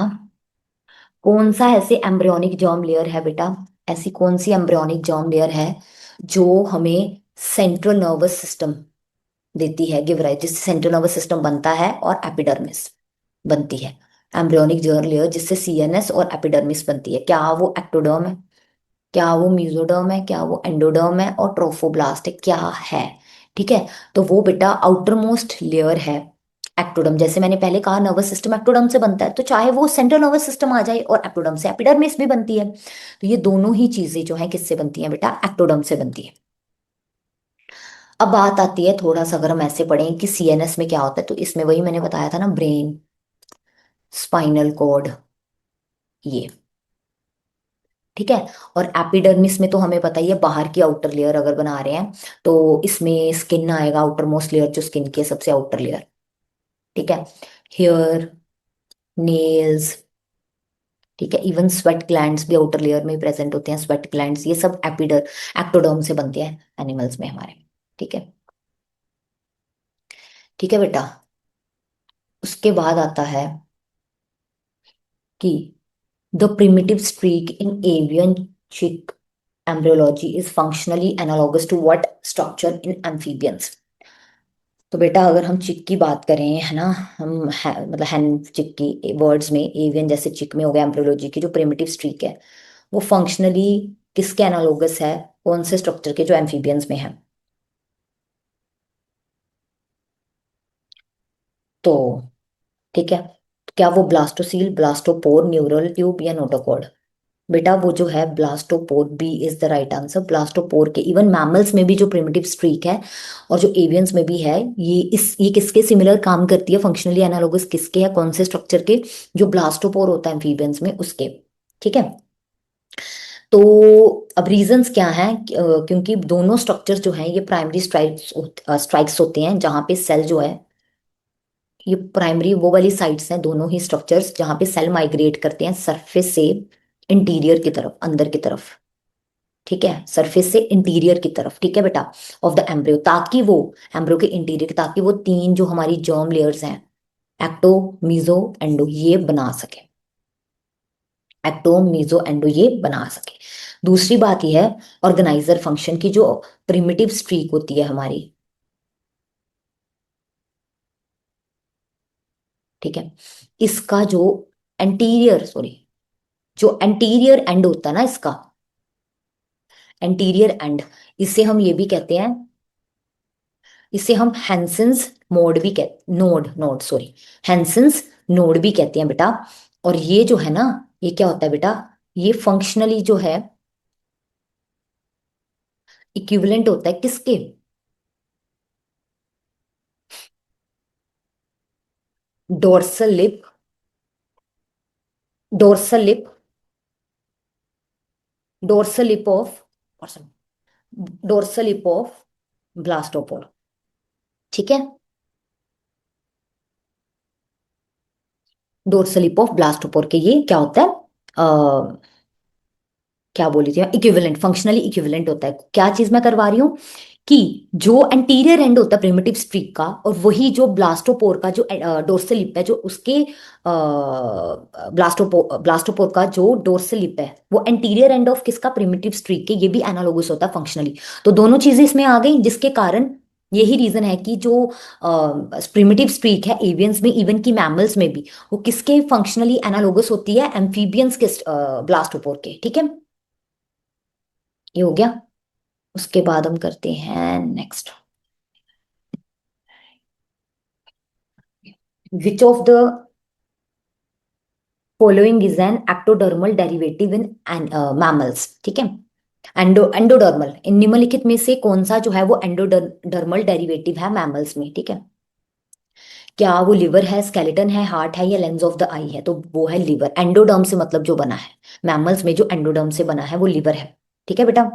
कौन सा ऐसे एम्ब्रियोनिक जर्म लेयर है बेटा, ऐसी कौन सी एम्ब्रियोनिक जर्म लेयर है जो हमें सेंट्रल नर्वस सिस्टम देती है, गिव राइज, जिससे सेंट्रल नर्वस सिस्टम बनता है और एपिडर्मिस बनती है। एम्ब्रियोनिक जर्म लेयर जिससे सीएनएस और एपिडर्मिस बनती है, क्या वो एक्टोडर्म है, क्या वो म्यूजोडर्म है, क्या वो एंडोडर्म है, और ट्रोफोब्लास्ट है, क्या है? ठीक है, तो वो बेटा आउटर मोस्ट लेयर है एक्टोडर्म। जैसे मैंने पहले कहा नर्वस सिस्टम एक्टोडर्म से बनता है, तो चाहे वो सेंट्रल नर्वस सिस्टम आ जाए, और एक्टोडर्म से एपिडर्मिस भी बनती है, तो ये दोनों ही चीजें जो है किससे बनती हैं बेटा? एक्टोडर्म से बनती है। अब बात आती है थोड़ा सा, अगर हम ऐसे पढ़ें कि सीएनएस में क्या होता है, तो इसमें वही मैंने बताया था ना, ब्रेन, स्पाइनल कॉर्ड, ये, ठीक है। और एपिडर्मिस में तो हमें पता ही है, बाहर की आउटर लेयर अगर बना रहे हैं तो इसमें स्किन आएगा, आउटर मोस्ट लेयर जो स्किन की है, सबसे आउटर लेयर, ठीक है। हेयर, नेल्स, ठीक है, इवन स्वेट ग्लैंड्स भी आउटर लेयर में प्रेजेंट होते हैं, स्वेट ग्लैंड्स, ये सब एक्टोडर्म से बनते हैं एनिमल्स में हमारे, ठीक है। ठीक है बेटा, उसके बाद आता है कि the primitive streak in avian चिक embryology is functionally analogous to what structure in amphibians? तो बेटा अगर हम चिक की बात करें, है ना, मतलब हैन चिक की वर्ड्स में, एवियन जैसे चिक में हो गया, एम्ब्रियोलॉजी की जो प्रिमिटिव स्ट्रीक है वो फंक्शनली किसके एनालोगस है, कौन से स्ट्रक्चर के, जो एम्फीबियंस में है? तो ठीक है, क्या वो ब्लास्टोसील, ब्लास्टोपोर, न्यूरल ट्यूब, या नोटोकॉर्ड? बेटा वो जो है blastopore, B is the right answer. Blastopore के इवन मैमल्स में भी जो प्रिमिटिव स्ट्रीक है, और जो एवियंस में भी है, ये किसके सिमिलर काम करती है, फंक्शनली एनालोगस किसके है, कौन से स्ट्रक्चर के? जो ब्लास्टोपोर होता है एम्फीबियंस में, उसके, ठीक है। तो अब रीजंस क्या हैं? क्योंकि दोनों स्ट्रक्चर्स जो हैं ये प्राइमरी स्ट्राइक्स होते हैं, जहां पे सेल जो है, ये प्राइमरी वो वाली साइट्स हैं, दोनों ही स्ट्रक्चर्स जहां पे सेल माइग्रेट करते हैं सरफेस से इंटीरियर की तरफ, अंदर की तरफ, ठीक है, सरफेस से इंटीरियर की तरफ, ठीक है बेटा, ऑफ द एम्ब्रियो, ताकि वो एम्ब्रियो के इंटीरियर, ताकि वो तीन जो हमारी जर्म लेयर्स हैं, एक्टो, मीजो, एंडो, ये बना सके, एक्टो, मीजो, एंडो, ये बना सके। दूसरी बात यह है ऑर्गेनाइजर फंक्शन की, जो प्रिमिटिव स्ट्रीक होती है हमारी, ठीक है, इसका जो एंटीरियर, सॉरी, जो एंटीरियर एंड होता है ना इसका, एंटीरियर एंड, इसे हम ये भी कहते हैं, इसे हम हैंसेंस मोड भी कहते, node node sorry, Hansen's node भी कहते हैं बेटा। और ये जो है ना, ये क्या होता है बेटा, ये फंक्शनली जो है, इक्विवेलेंट होता है किसके? Dorsal lip, dorsal lip, dorsal lip of, dorsal lip of blastopore. ठीक है, डोर्सल लिप ऑफ ब्लास्टोपोर के ये क्या होता है, क्या बोली थी, इक्विवेलेंट, फंक्शनली इक्विवेलेंट होता है। क्या चीज मैं करवा रही हूँ कि जो एंटीरियर एंड होता है प्रिमिटिव स्ट्रीक का, और वही जो ब्लास्टोपोर का जो डोर्सल लिप है, जो उसके ब्लास्टोपोर का जो डोर्सल लिप है, वो एंटीरियर एंड ऑफ किसका, प्रिमिटिव स्ट्रीक के, ये भी एनालोगस होता है फंक्शनली। तो दोनों चीजें इसमें आ गई, जिसके कारण यही रीजन है कि जो प्रिमिटिव स्ट्रीक है एवियंस में, इवन की मैमल्स में भी, वो किसके फंक्शनली एनालोगस होती है, एम्फीबियंस के ब्लास्टोपोर के। ठीक है, ये हो गया। उसके बाद हम करते हैं next. Which of the following is an ectodermal derivative in mammals? ठीक है, एंडोडर्मल, इन निम्नलिखित में से कौन सा जो है वो एंडोडर्मल डेरिवेटिव है मैमल्स में? ठीक है, क्या वो लिवर है, स्केलेटन है, हार्ट है, या लेंस ऑफ द आई है? तो वो है लिवर। एंडोडर्म से मतलब जो बना है, मैमल्स में जो एंडोडर्म से बना है वो लिवर है। ठीक है बेटा।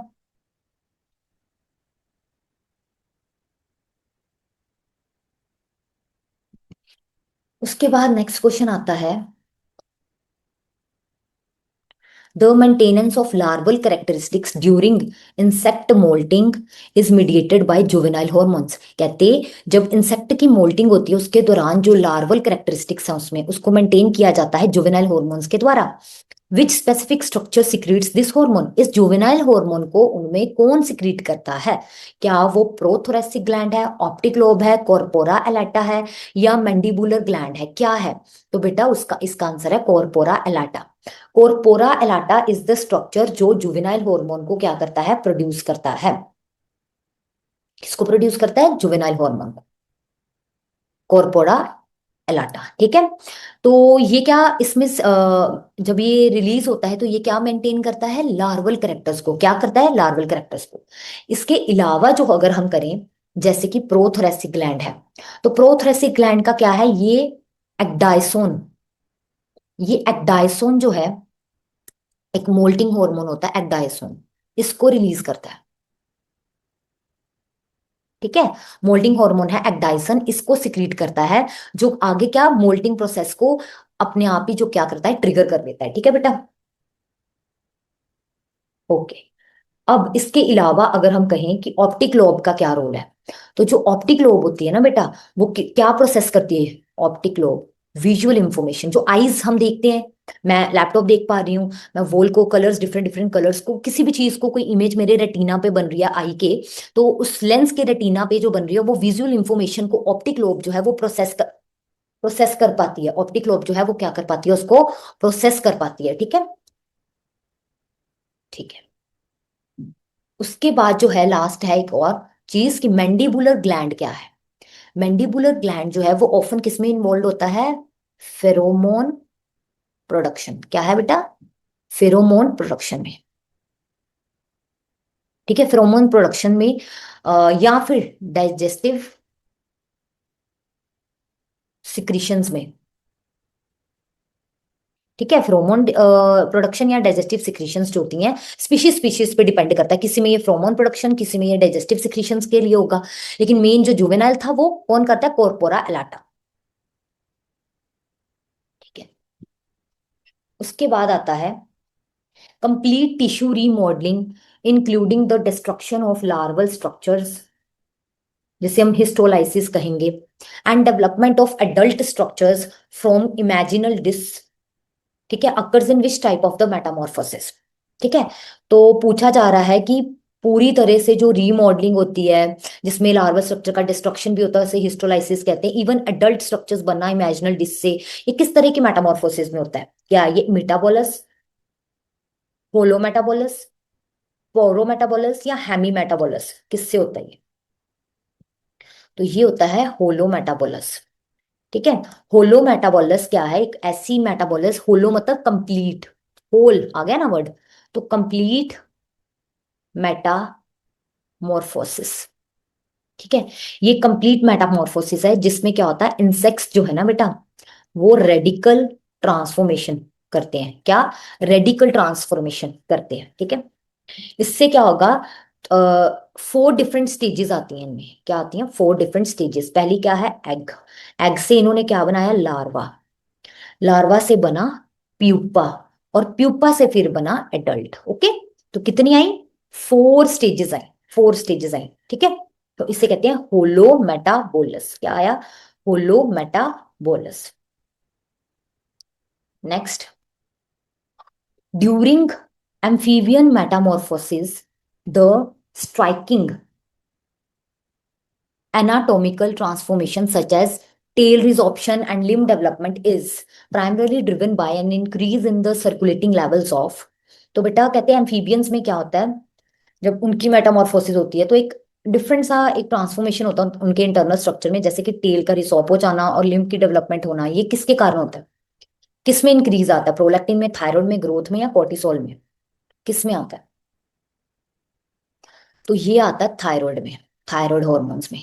उसके बाद नेक्स्ट क्वेश्चन आता है, The maintenance of larval characteristics during insect molting is mediated by juvenile hormones। कहते जब इंसेक्ट की मोल्टिंग होती है उसके दौरान जो लार्वल कैरेक्टरिस्टिक्स हैं उसमें, उसको मेंटेन किया जाता है जुवेनाइल हॉर्मोन्स के द्वारा। विच specific structure secretes this hormone? इस जुवेनाइल हार्मोन को उनमें कौन सिक्रीट करता है? क्या वो प्रोथोरेसिक ग्लैंड है, ऑप्टिक लोब है, कॉर्पोरा एलाटा है, या मैंडिबुलर ग्लैंड है, क्या है? तो बेटा उसका इसका आंसर है corpora allata. Corpora allata is the structure जो जुवेनाइल हार्मोन को क्या करता है, प्रोड्यूस करता है। किसको प्रोड्यूस करता है? जुवेनाइल हार्मोन को, कॉर्पोरा एलाटा। ठीक है, तो ये क्या इसमें जब ये रिलीज होता है तो ये क्या मेंटेन करता है, लार्वल करेक्टर्स को। क्या करता है? लार्वल करेक्टर्स को। इसके अलावा जो अगर हम करें, जैसे कि प्रोथोरेसिक ग्लैंड है, तो प्रोथोरेसिक ग्लैंड का क्या है, ये एक्डाइसोन, ये एक्डाइसोन जो है, एक मोल्टिंग हार्मोन होता है एक्डाइसोन, इसको रिलीज करता है। ठीक है, मोल्टिंग हार्मोन है एक्डाइसन, इसको सिक्रीट करता है, जो आगे क्या मोल्टिंग प्रोसेस को अपने आप ही जो क्या करता है, ट्रिगर कर देता है। ठीक है बेटा, ओके। अब इसके अलावा अगर हम कहें कि ऑप्टिक लोब का क्या रोल है, तो जो ऑप्टिक लोब होती है ना बेटा, वो क्या प्रोसेस करती है? ऑप्टिक लोब विजुअल इंफॉर्मेशन, जो आईज हम देखते हैं, मैं लैपटॉप देख पा रही हूँ, मैं वॉल को कलर्स, डिफरेंट डिफरेंट कलर्स को, किसी भी चीज को, कोई इमेज मेरे रेटिना पे बन रही है आई के, तो उस लेंस के रेटिना पे जो बन रही है वो विजुअल इंफॉर्मेशन को ऑप्टिक लोब जो है वो प्रोसेस कर पाती है। ऑप्टिक लोब जो है वो क्या कर पाती है, उसको प्रोसेस कर पाती है। ठीक है, ठीक है। उसके बाद जो है लास्ट है एक और चीज कि मैंडिबुलर ग्लैंड क्या है? मैंडिबुलर ग्लैंड जो है वो ऑफन किसमें इन्वॉल्व होता है? Pheromone production. क्या है बेटा? फेरोमोन प्रोडक्शन में। ठीक है, फेरोमोन प्रोडक्शन में, या फिर डाइजेस्टिव सिक्रीशंस में। ठीक है, फेरोमोन प्रोडक्शन या डाइजेस्टिव सिक्रीशंस जो होती हैं, स्पीशीज स्पीशीज पे डिपेंड करता है, किसी में ये फेरोमोन प्रोडक्शन, किसी में ये डाइजेस्टिव सिक्रीशंस के लिए होगा, लेकिन मेन जो जुवेनाइल था वो कौन करता है? Corpora allata. ठीक है, उसके बाद आता है complete tissue remodeling including the destruction of larval structures, जिसे हम हिस्टोलाइसिस कहेंगे, and development of adult structures from imaginal disc. ठीक है, occurs in which type of the metamorphosis? ठीक है, तो पूछा जा रहा है कि पूरी तरह से जो रीमॉडलिंग होती है, जिसमें लार्वल स्ट्रक्चर का डिस्ट्रक्शन भी होता है, उसे हिस्टोलाइसिस कहते हैं, इवन एडल्ट स्ट्रक्चर्स बनना इमेजिनल डिस से, ये किस तरह की मेटामॉर्फोसिस में होता है? क्या ये मेटाबोलस, होलो मेटाबोलस, पोरो मेटाबोलस, या हेमी मेटाबोलस, किससे होता है ये? तो ये होता है होलो मेटाबोलस। ठीक है, होलो मेटाबोलस क्या है? एक ऐसी मेटाबोलस, होलो मतलब कंप्लीट, होल आ गया ना वर्ड, तो कंप्लीट मेटाबोलिज्म मेटामॉर्फोसिस। ठीक है, ये कंप्लीट मेटामॉर्फोसिस है जिसमें क्या होता है, इंसेक्ट्स जो है ना बेटा, वो रेडिकल ट्रांसफॉर्मेशन करते हैं। क्या? रेडिकल ट्रांसफॉर्मेशन करते हैं। ठीक है, इससे क्या होगा, 4 डिफरेंट स्टेजेस आती हैं इनमें। क्या आती हैं? 4 डिफरेंट स्टेजेस। पहली क्या है? एग। एग से इन्होंने क्या बनाया? लार्वा। लार्वा से बना प्यूपा, और प्यूपा से फिर बना एडल्ट। ओके, तो कितनी आई? 4 स्टेजेस आई। 4 स्टेजेस आई। ठीक है, तो इसे कहते हैं होलो मेटाबोलस। क्या आया? Holometabolous. Next, during amphibian metamorphosis, the striking anatomical transformation such as tail resorption and limb development is primarily driven by an increase in the circulating levels of। तो बेटा कहते हैं एम्फीबियंस में क्या होता है, जब उनकी मेटामॉर्फोसिस होती है तो एक डिफरेंट सा एक ट्रांसफॉर्मेशन होता है उनके इंटरनल स्ट्रक्चर में, जैसे कि टेल का रिसॉर्प हो जाना और लिम्ब की डेवलपमेंट होना। ये किसके कारण होता है? किस में इंक्रीज आता है? प्रोलैक्टिन में, थायराइड में, ग्रोथ में, या कॉर्टिसोल में? किस में आता है? तो ये आता है थायराइड में, थायराइड हॉर्मोन्स में।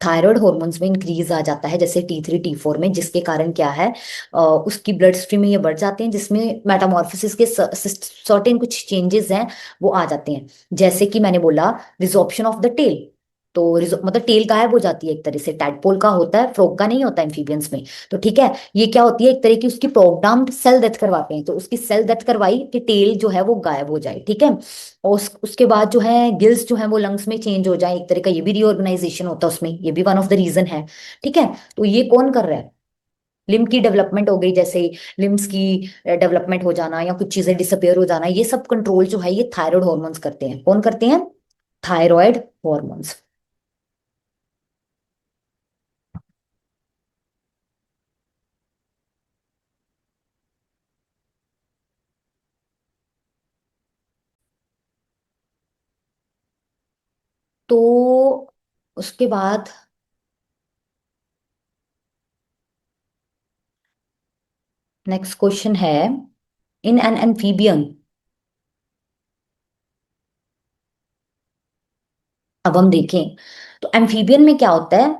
थायराइड हॉर्मोन्स में इंक्रीज आ जाता है, जैसे T3 T4 में, जिसके कारण क्या है, उसकी ब्लड स्ट्रीम में ये बढ़ जाते हैं, जिसमें मेटामॉर्फोसिस के सर्टेन कुछ चेंजेस हैं वो आ जाते हैं। जैसे कि मैंने बोला, रिजॉर्प्शन ऑफ द टेल। तो मतलब टेल गायब हो जाती है एक तरह से। टैडपोल का होता है, फ्रॉग का नहीं होता एम्फीबियंस में। तो ठीक है, ये क्या होती है, एक तरह की उसकी प्रोग्राम्ड सेल डेथ करवाते हैं। तो उसकी सेल डेथ करवाई कि टेल जो है वो गायब हो जाए। ठीक है, और उसके बाद जो है गिल्स जो है वो लंग्स में चेंज हो जाए, एक तरह का ये भी रीऑर्गेनाइजेशन होता है उसमें, ये भी वन ऑफ द रीजन है। ठीक है, तो ये कौन कर रहा है? लिम्ब की डेवलपमेंट हो गई, जैसे लिम्स की डेवलपमेंट हो जाना या कुछ चीजें डिसअपेयर हो जाना, ये सब कंट्रोल जो है ये थायराइड हॉर्मोन्स करते हैं। कौन करते हैं? Thyroid hormones. तो उसके बाद नेक्स्ट क्वेश्चन है, इन एन एम्फीबियन। अब हम देखें तो एम्फीबियन में क्या होता है।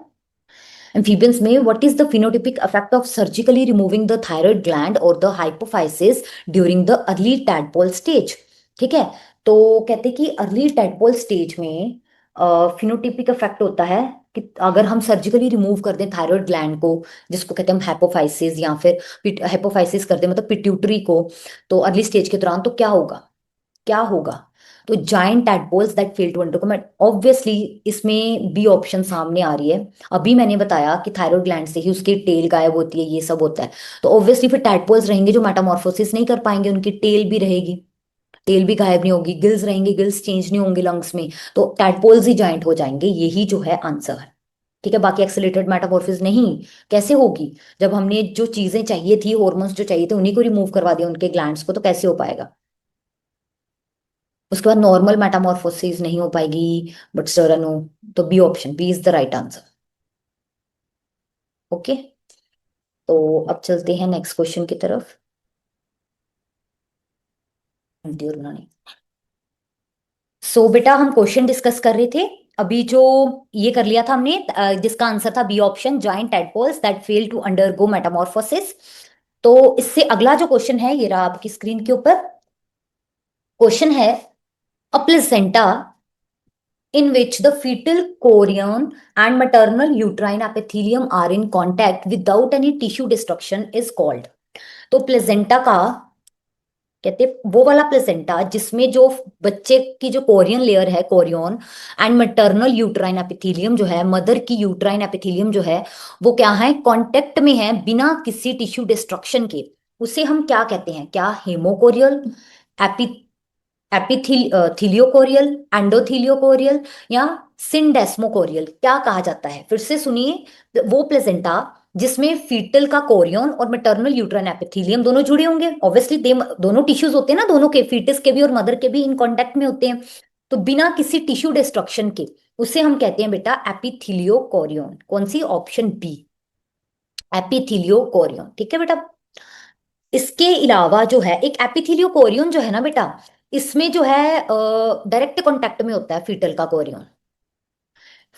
एम्फीबियंस में what is the phenotypic effect of surgically removing the thyroid gland और the hypophysis during the early tadpole stage. ठीक है, तो कहते हैं कि अर्ली टैडपोल स्टेज में फिनोटिपिक इफेक्ट होता है कि अगर हम सर्जिकली रिमूव कर दें थायराइड ग्लैंड को, जिसको कहते हैं हम हाइपोफाइसिस, या फिर हाइपोफाइसिस कर दें मतलब पिट्यूटरी को, तो अर्ली स्टेज के दौरान तो क्या होगा? क्या होगा? तो giant tadpoles that fail to undergo, obviously इसमें बी ऑप्शन सामने आ रही है। अभी मैंने बताया कि थायराइड ग्लैंड से ही उसकी टेल गायब होती है, ये सब होता है। तो ऑब्वियसली फिर टैडपोल्स रहेंगे जो मेटामॉर्फोसिस नहीं कर पाएंगे, उनकी टेल भी रहेगी, टेल भी गायब नहीं होगी। गिल्स रहेंगे, गिल्स चेंज नहीं होंगे लंग्स में, तो टैडपोल्स ही जाइंट हो जाएंगे। यही जो है आंसर है। ठीक है, बाकी एक्सेलेटेड मेटामॉर्फोसिस नहीं। कैसे होगी? जब हमने जो चीजें चाहिए थी, हॉर्मोन्स जो चाहिए थे, उन्हीं को रिमूव करवा दिया उनके ग्लैंड्स को, तो कैसे हो पाएगा? उसके बाद नॉर्मल मेटामॉर्फोसिस नहीं हो पाएगी, बट सरानो। तो B option, B is the right answer. Okay, तो अब चलते हैं नेक्स्ट क्वेश्चन की तरफ। और बनाने। सो बेटा हम क्वेश्चन डिस्कस कर रहे थे अभी, जो ये कर लिया था हमने, जिसका आंसर था B option, giant tadpoles that fail to undergo metamorphosis. तो इससे अगला जो क्वेश्चन है, ये रहा आपकी स्क्रीन के ऊपर। क्वेश्चन है, अ placenta in which the fetal chorion and maternal uterine epithelium are in contact without any tissue destruction is called। तो प्लेजेंटा का, कहते हैं वो वाला प्लेसेंटा जिसमें जो बच्चे की जो कोरियन लेयर है, Korean, and maternal uterine epithelium जो है, मदर की यूट्राइन एपिथेलियम जो है, वो क्या है, कांटेक्ट में है बिना किसी टिश्यू डिस्ट्रक्शन के, उसे हम क्या कहते हैं? क्या हेमोकोरियल, एपिथिलियोकोरियल, एंडोथिलियोकोरियल, या सिंडेस्मोकोरियल, क्या कहा जाता है? फिर से सुनिए, वो प्लेसेंटा जिसमें फीटल का कोरियन और मैटरनल यूट्राइन एपिथेलियम दोनों जुड़े होंगे, ऑब्वियसली दे दोनों टिश्यूज होते हैं ना, दोनों के, फीटस के भी और मदर के भी इन कांटेक्ट में होते हैं, तो बिना किसी टिश्यू डिस्ट्रक्शन के, उसे हम कहते हैं बेटा एपिथिलियोकोरियन। कौन सी? Option B, एपिथिलियोकोरियन। ठीक है बेटा, इसके अलावा जो है एक एपिथिलियोकोरियन जो है ना बेटा, इसमें जो है डायरेक्ट कांटेक्ट में होता है फीटल का कोरियन।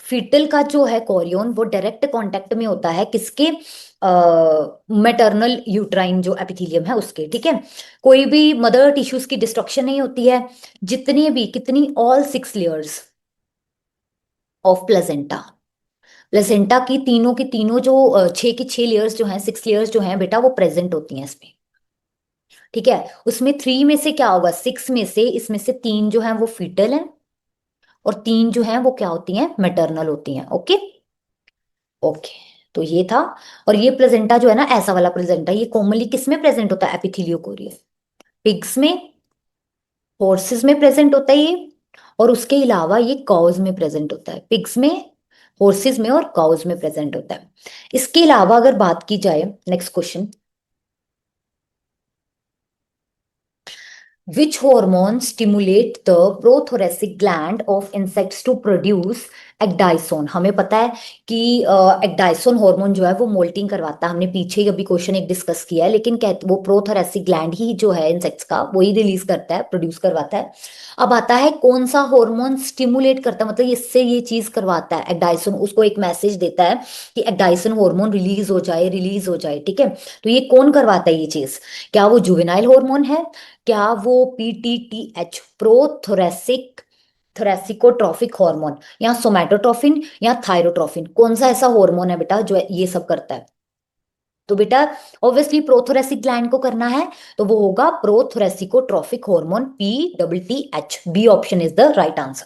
फीटल का जो है कोरियन वो डायरेक्ट कांटेक्ट में होता है किसके, मैटरनल यूट्राइन जो एपिथेलियम है उसके, ठीक है। कोई भी मदर टिश्यूज की डिस्ट्रक्शन नहीं होती है। जितनी भी कितनी, all 6 layers of placenta, placenta की तीनों जो 6 की 6 लेयर्स जो हैं, 6 लेयर्स जो हैं बेटा, वो प्रेजेंट होती हैं इसमें, ठीक है। उसमें 3 में से क्या होगा, 6 में से इसमें से 3 जो हैं वो फीटल हैं, और 3 जो हैं वो क्या होती हैं, मैटरनल होती हैं। ओके। ओके। तो ये था। और ये प्लेजेंटा जो है ना, ऐसा वाला प्लेजेंटा, ये कॉमनली किस में प्रेजेंट होता है, एपिथेलियो कोरियस, पिग्स में, हॉर्सेस में प्रेजेंट होता है ये। और उसके अलावा ये काउज में प्रेजेंट होता है, पिग्स में, हॉर्सेस में और काउज में प्रेजेंट होता है। इसके अलावा अगर बात की जाए, next question, which hormone stimulate the prothoracic gland of insects to produce ecdysone. हमें पता है कि एक्डाइसोन हार्मोन जो है वो मोल्टिंग करवाता है, हमने पीछे ही अभी क्वेश्चन एक डिस्कस किया है, लेकिन कहते वो प्रोथोरेसिक ग्लैंड ही जो है इंसेक्ट्स का, वही रिलीज करता है, प्रोड्यूस करवाता है। अब आता है कौन सा हार्मोन स्टिमुलेट करता है, मतलब इससे ये चीज करवाता है, एक्डाइसोन उसको एक मैसेज देता है कि एक्डाइसोन हार्मोन रिलीज हो जाए, रिलीज हो जाए, ठीक है। तो ये कौन करवाता है ये चीज, क्या वो जुवेनाइल हार्मोन है, क्या वो पीटीटीएच, प्रोथोरेसिक थोरेसिकोट्रोफिक हार्मोन, या सोमैटोट्रोफिन या थायरोट्रोफिन, कौन सा ऐसा हार्मोन है बेटा जो ये सब करता है। तो बेटा ऑब्वियसली प्रोथोरेसिक ग्लैंड को करना है, तो वो होगा prothoracicotropic hormone, PTTH, B option is the right answer.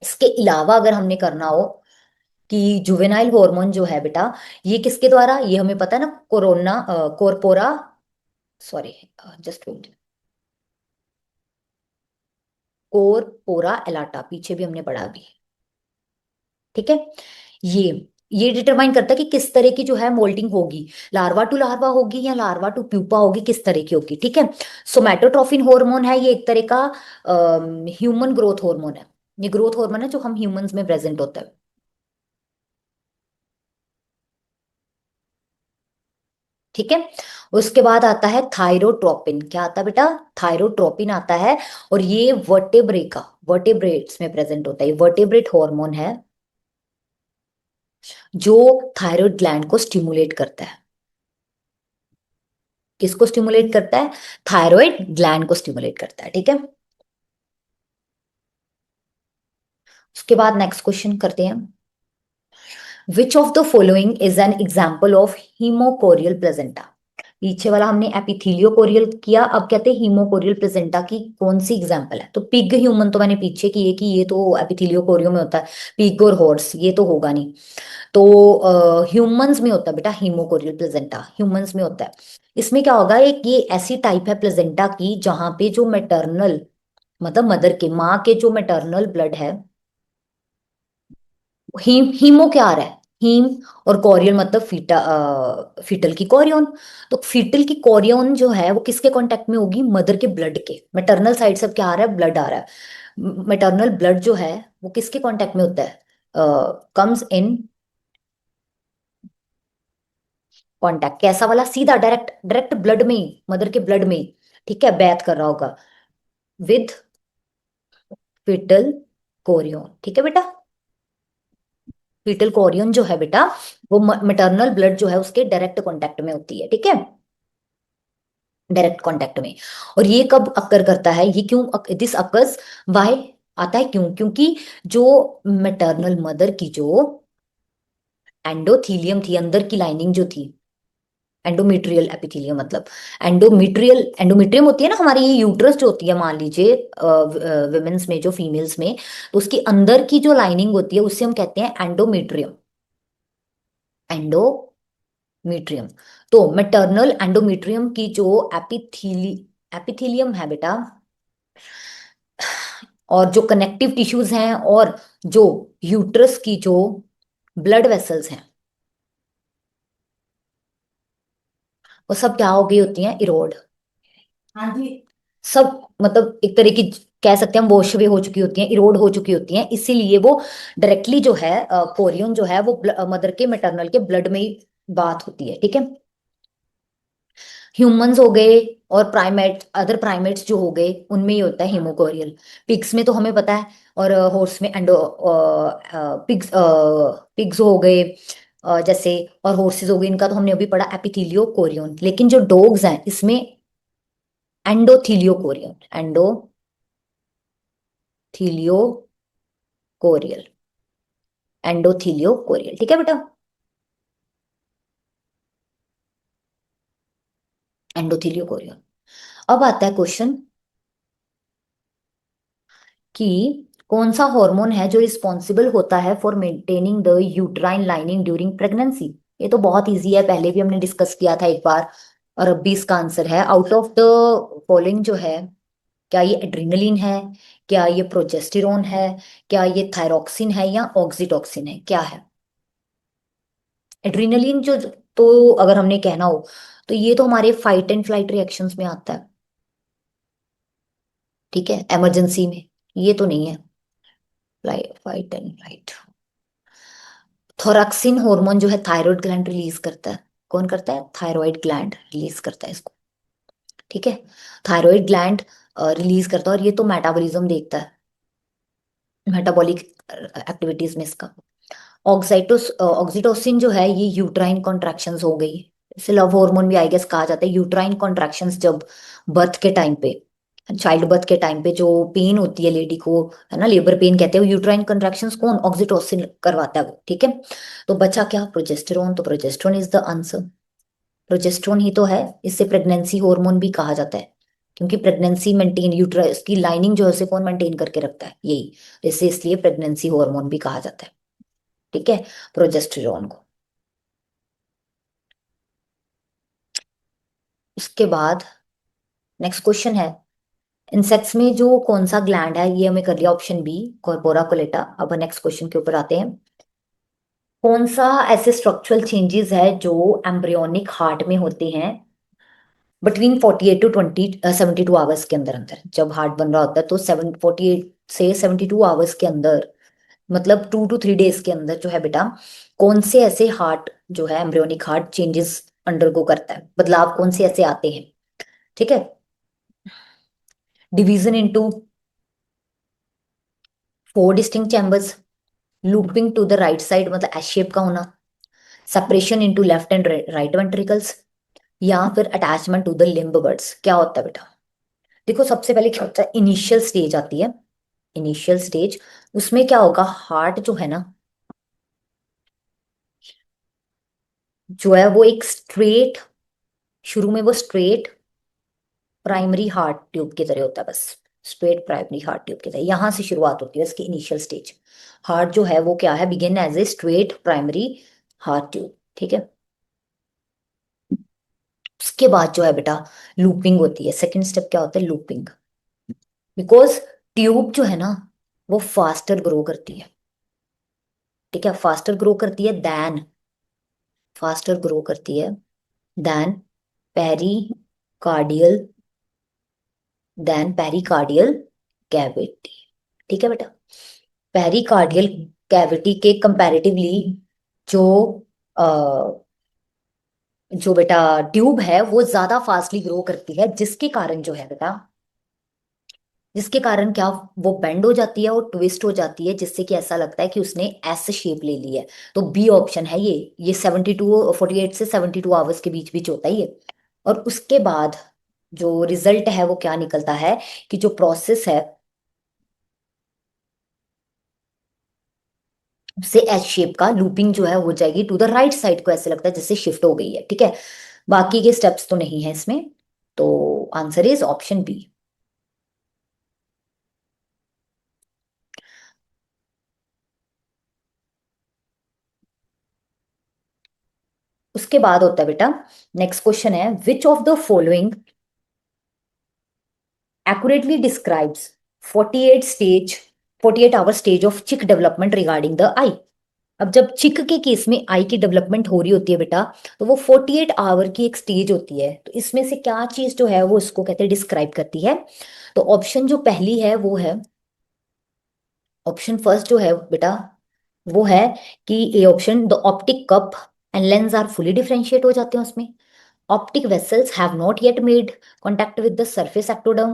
इसके अलावा अगर हमने करना हो कि जुवेनाइल हार्मोन जो है बेटा, ये किसके द्वारा, ये हमें पता है ना, corona corpora, sorry, just wait, corpora एलाटा, पीछे भी हमने पढ़ा भी, ठीक है। ये ये डिटरमाइन करता है कि किस तरह की जो है मोल्डिंग होगी, लार्वा टू लार्वा होगी या लार्वा टू प्यूपा होगी, किस तरह की होगी, ठीक है। सोमैटोट्रोफिन हार्मोन है, ये एक तरह का ह्यूमन ग्रोथ हार्मोन है, ये ग्रोथ हार्मोन है जो हम ह्यूमंस में प्रेजेंट होता है, ठीक है। उसके बाद आता है थायरोट्रोपिन, क्या आता है बेटा, थायरोट्रोपिन आता है, और ये वर्टेब्रे का, वर्टेब्रेट्स में प्रेजेंट होता है, वर्टेब्रेट हार्मोन है जो थायराइड ग्लैंड को स्टिमुलेट करता है। किसको स्टिमुलेट करता है, थायराइड ग्लैंड को स्टिमुलेट करता है, ठीक है। उसके बाद नेक्स्ट क्वेश्चन करते हैं, विच of the following is an example of haemochorial placenta. पीछे वाला हमने एपिथीलियो कोरियल किया, अब कहते हैं हीमोकोरियल प्लेजेंटा की कौन सी एग्जाम्पल है। तो पिग ह्यूमन तो मैंने पीछे की है कि ये तो एपिथीलियो कोरियो में होता है, पिग और हॉर्स ये तो होगा नहीं। तो ह्यूमंस में होता है बेटा हीमोकोरियल प्लेजेंटा, ह्यूमंस में होता है। इसमें क्या होगा, एक ये ऐसी टाइप है प्लेजेंटा की जहां पे जो मैटरनल, मतलब मदर के, माँ के जो मैटरनल ब्लड है, हीमो क्या आ रहा है, हीम, और कॉरियन मतलब फीटल की कॉरियन। तो फीटल की कॉरियन जो है वो किसके कांटेक्ट में होगी, मदर के ब्लड के, मैटरनल साइड से क्या आ रहा है, ब्लड आ रहा है। मैटरनल ब्लड जो है वो किसके कांटेक्ट में होता है, कम्स इन कांटेक्ट, कैसा वाला, सीधा डायरेक्ट, डायरेक्ट ब्लड में ही, मदर के ब्लड में ही, ठीक है, बैथ कर रहा होगा विद फीटल कोरियन, ठीक है बेटा। फीटल कोरियन जो है बेटा, वो मैटरनल ब्लड जो है उसके डायरेक्ट कांटेक्ट में होती है, ठीक है, डायरेक्ट कांटेक्ट में। और ये कब अक्कर करता है, ये क्यों, दिस अकर्स वाई, आता है क्यों, क्योंकि जो मैटरनल मदर की जो एंडोथीलियम थी, अंदर की लाइनिंग जो थी, एंडोमेट्रियल एपिथेलियम मतलब, एंडोमेट्रियम होती है ना हमारी, ये यूट्रस जो होती है, मान लीजिए विमेन्स में, जो फीमेल्स में, तो उसकी अंदर की जो लाइनिंग होती है उससे हम कहते हैं एंडोमेट्रियम, एंडोमेट्रियम। तो मैटरनल एंडोमेट्रियम की जो एपिथेलियम है बेटा, और जो कनेक्टिव टिश्यूज हैं, और जो यूट्रस की जो ब्लड वेसल्स हैं, वो सब क्या हो गई होती हैं, इरोड, हाँ जी, सब मतलब एक तरह की, कह सकते हैं हम, वॉश अवे हो चुकी होती हैं, इरोड हो चुकी होती हैं, इसीलिए वो डायरेक्टली जो है कोरियन जो है वो मदर के मैटरनल के ब्लड में ही बात होती है, ठीक है। ह्यूमंस हो गए और प्राइमेट, अदर प्राइमेट्स जो हो गए उनमें ही होता है हेमोकोरियल। पिग्स में तो हमें पता है, और हॉर्स में एंडो, पिग्स, पिग्स हो गए जैसे, और हॉर्सेस हो गए, इनका तो हमने अभी पढ़ा एपिथीलियो कोरियन। लेकिन जो डॉग्स हैं इसमें एंडोथीलियो कोरियन, एंडोथीलियो कोरियल, एंडोथीलियो कोरियल, ठीक है बेटा, एंडोथीलियो कोरियल। अब आता है क्वेश्चन कि कौन सा हार्मोन है जो रिस्पॉन्सिबल होता है for maintaining the uterine lining during pregnancy. ये तो बहुत इजी है, पहले भी हमने डिस्कस किया था एक बार, और अब भी इसका आंसर है आउट ऑफ द फॉलोइंग जो है, क्या ये एड्रिनलिन है, क्या ये प्रोजेस्टेरोन है, क्या ये थायरोक्सिन है, या ऑक्सीटोसिन है, क्या है? एड्रिनलिन जो, तो अगर हमने कहना हो तो ये तो हमारे फाइट एंड फ्लाइट रिएक्शंस में आता है, ठीक है, इमरजेंसी में। ये तो नहीं है फाइट एंड फ्लाइट। थोरक्सिन हार्मोन जो है थायराइड ग्लैंड रिलीज करता है। कौन करता है? थायराइड ग्लैंड रिलीज करता है इसको, ठीक है। थायराइड ग्लैंड रिलीज करता है, और ये तो मेटाबॉलिज्म देखता है, मेटाबॉलिक एक्टिविटीज में इसका। ऑक्सीटोसिन जो है ये यूट्राइन कॉन्ट्रैक्शंस हो गई, इसे लव हार्मोन भी आई गेस कहा जाता है। यूट्राइन कॉन्ट्रैक्शंस जब बर्थ के टाइम पे, चाइल्ड बर्थ के टाइम पे जो पेन होती है लेडी को, है ना, लेबर पेन कहते हैं, वो यूट्राइन कॉन्ट्रैक्शंस कौन? ऑक्सीटोसिन करवाता है वो, ठीक है। तो बचा क्या? प्रोजेस्टेरोन। तो progesterone is the answer, progesterone ही तो है। इसे प्रेगनेंसी हार्मोन भी कहा जाता है, क्योंकि प्रेगनेंसी मेंटेन, यूट्रस की लाइनिंग जो है उसे कौन मेंटेन करके रखता है? यही, इसे इसलिए प्रेगनेंसी हार्मोन भी कहा जाता है, ठीक है, प्रोजेस्टेरोन को। उसके बाद नेक्स्ट क्वेश्चन है, इंसेक्ट्स में जो कौन सा ग्लैंड है, ये हमें कर लिया ऑप्शन बी, कॉर्पोरा कोलेटा। अब नेक्स्ट क्वेश्चन के ऊपर आते हैं। कौन सा ऐसे स्ट्रक्चरल चेंजेस है जो एम्ब्रियोनिक हार्ट में होते हैं बिटवीन 48 to 72 आवर्स के अंदर अंदर? जब हार्ट बन रहा होता है तो 748 से 72 आवर्स के अंदर, मतलब 2 to 3 डेज के अंदर जो है बेटा, कौन से ऐसे हार्ट जो है एम्ब्रियोनिक हार्ट चेंजेस अंडरगो करता है, बदलाव कौन से ऐसे आते हैं, ठीक है। Division into 4 distinct chambers, looping to the right side मतलब एस शेप का होना, separation into left and right ventricles, या फिर attachment to the limb buds, क्या होता है बेटा? देखो सबसे पहले क्या होता है, इनिशियल स्टेज आती है, इनिशियल स्टेज, उसमें क्या होगा, हार्ट जो है ना, जो है वो एक स्ट्रेट, शुरू में वो स्ट्रेट प्राइमरी हार्ट ट्यूब की तरह होता है, बस स्ट्रेट प्राइमरी हार्ट ट्यूब की तरह, यहां से शुरुआत होती है इसकी इनिशियल स्टेज। हार्ट जो है वो क्या है, begin as a straight primary heart tube, ठीक है। उसके बाद जो है बेटा लूपिंग होती है, सेकंड स्टेप क्या होता है, लूपिंग। बिकॉज ट्यूब जो है ना वो फास्टर ग्रो करती है, ठीक है, फास्टर ग्रो करती है देन, फास्टर ग्रो करती है then pericardial, then pericardial cavity, ठीक है बेटा। पेरिकार्डियल कैविटी के कंपैरेटिवली जो जो बेटा ट्यूब है वो ज्यादा फास्टली ग्रो करती है, जिसके कारण जो है बेटा, जिसके कारण क्या, वो बेंड हो जाती है और ट्विस्ट हो जाती है, जिससे कि ऐसा लगता है कि उसने एस शेप ले ली है। तो बी ऑप्शन है ये 48 से 72 आवर्स के बीच बीच होता है ये। और उसके बाद जो रिजल्ट है वो क्या निकलता है, कि जो प्रोसेस है उससे एस शेप का लूपिंग जो है हो जाएगी टू द राइट साइड को, ऐसे लगता है जैसे शिफ्ट हो गई है, ठीक है। बाकी के स्टेप्स तो नहीं है इसमें, तो आंसर इज ऑप्शन बी। उसके बाद होता है बेटा, नेक्स्ट क्वेश्चन है, which of the following accurately describes 48 stage 48 hour stage of chick development regarding the eye। अब जब चिक के केस में आई की डेवलपमेंट हो रही होती है बेटा, तो वो 48 आवर की एक स्टेज होती है, तो इसमें से क्या चीज जो है वो इसको कहते हैं डिस्क्राइब करती है? तो ऑप्शन जो पहली है वो है, ऑप्शन फर्स्ट जो है बेटा वो है कि A option, the optic cup and lens are fully differentiate हो जाते हैं उसमें। Optic vessels have not yet made contact with the surface ectoderm.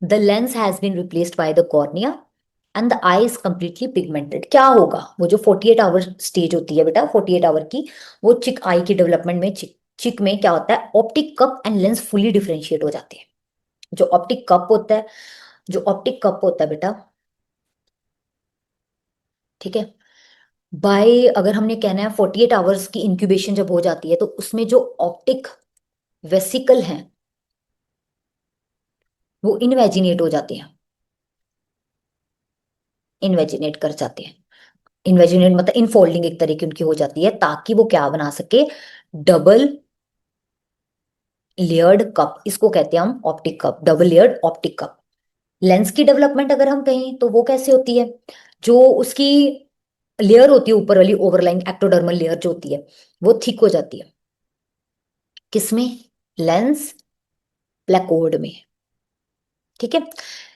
The lens has been replaced by the cornea and the eye is completely pigmented. क्या होगा? वो जो 48 our stage होती है बेटा, 48 आवर की, वो चिक आई की डेवलपमेंट में चिक में क्या होता है, optic cup and lens fully differentiate हो जाते हैं। जो ऑप्टिक कप होता है, जो ऑप्टिक कप होता है बेटा, ठीक है, बाय अगर हमने कहना है 48 आवर्स की इंक्यूबेशन जब हो जाती है तो उसमें जो ऑप्टिक वेसिकल हैं वो इनवेजिनेट हो जाते हैं, इनवेजिनेट कर जाते हैं। इन्वेजिनेट मतलब इनफोल्डिंग एक तरह की उनकी हो जाती है, ताकि वो क्या बना सके, डबल लेयर्ड कप, इसको कहते हैं हम optic cup, double layered optic cup. Lens की डेवलपमेंट अगर हम कहें तो वो कैसे होती है, जो उसकी लेयर होती है ऊपर वाली ओवरलाइंग एक्टोडर्मल लेयर जो होती है वो थिक हो जाती है। किसमें? लेंस प्लेकोड में। ठीक है,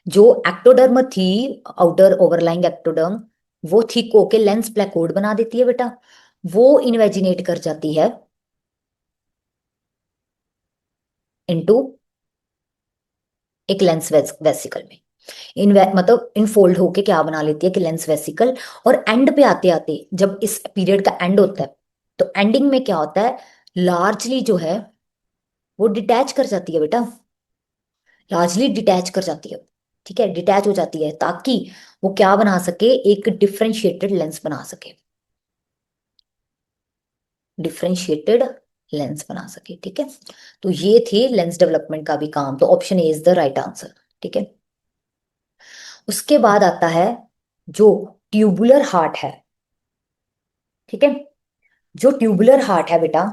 जो एक्टोडर्म थी, आउटर ओवरलाइंग एक्टोडर्म, वो थिक होके लेंस प्लेकोड बना देती है बेटा। वो इन्वेजिनेट कर जाती है इनटू एक लेंस वेसिकल में। मतलब इनफोल्ड होके क्या बना लेती है कि लेंस वेसिकल। और एंड पे आते आते जब इस पीरियड का एंड होता है तो एंडिंग में क्या होता है, लार्जली जो है वो डिटैच कर जाती है बेटा, लार्जली डिटैच कर जाती है। ठीक है, डिटैच हो जाती है ताकि वो क्या बना सके, एक डिफरेंशिएटेड लेंस बना सके, डिफरेंशिएटेड लेंस बना सके। ठीक है, तो ये थी लेंस डेवलपमेंट का भी काम, तो option A is the right answer. ठीक है, उसके बाद आता है जो ट्यूबुलर हार्ट है। ठीक है, जो ट्यूबुलर हार्ट है बेटा,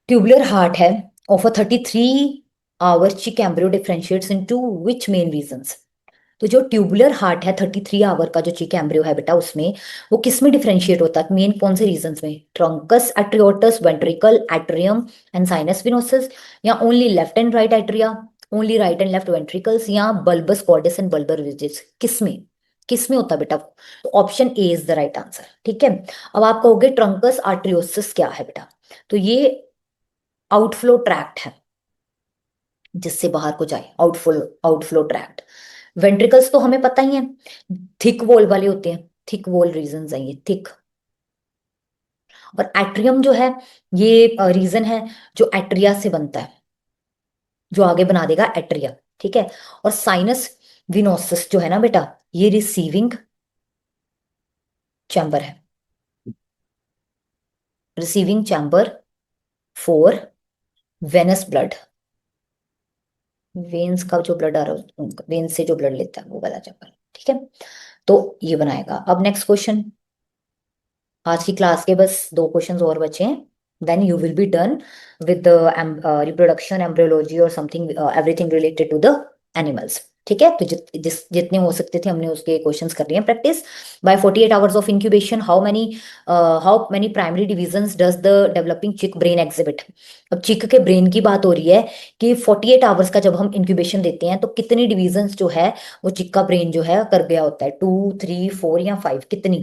ट्यूबुलर हार्ट है of a 33 hour chick embryo differentiates into which main regions. तो जो ट्यूबुलर हार्ट है 33 आवर का जो चिक एम्ब्रियो है बेटा, उसमें वो किस में डिफरेंशिएट होता है, मेन कौन से रीजंस में, truncus arteriosus ventricle atrium and sinus venosus, या only left and right atria, only right and left ventricles, या bulbus cordis and bulbar ridges, किसमें, किसमें होता है बेटा? तो option A is the right answer. ठीक है, अब आप कहोगे ट्रंकस आर्ट्रियोसिस क्या है बेटा, तो ये आउटफ्लो ट्रैक्ट है जिससे बाहर को जाए, आउटफ्लो, आउटफ्लो ट्रैक्ट। वेंट्रिकल्स तो हमें पता ही है, थिक वॉल वाले होते हैं, थिक वॉल रीजन है ये, थिक। और एट्रियम जो है ये रीजन है जो एट्रिया से बनता है, जो आगे बना देगा एट्रिया। ठीक है, और साइनस विनोसस जो है ना बेटा, ये रिसीविंग चैम्बर है, receiving chamber for venous blood, veins का जो ब्लड आ रहा है, वेन्स से जो ब्लड लेता है वो वाला चैम्बर। ठीक है, तो ये बनाएगा। अब नेक्स्ट क्वेश्चन, आज की क्लास के बस दो क्वेश्चंस और बचे हैं, then you will be done with the reproduction embryology और something everything related to the animals. ठीक है, तो जितने हो सकते थे हमने उसके क्वेश्चंस कर लिए हैं practice. By 48 hours of incubation how many primary divisions does the developing chick brain exhibit. अब चिक के ब्रेन की बात हो रही है कि 48 आवर्स का जब हम इंक्यूबेशन देते हैं तो कितनी डिविजन्स जो है वो चिक का ब्रेन जो है कर गया होता है, 2 3 4 या 5, कितनी?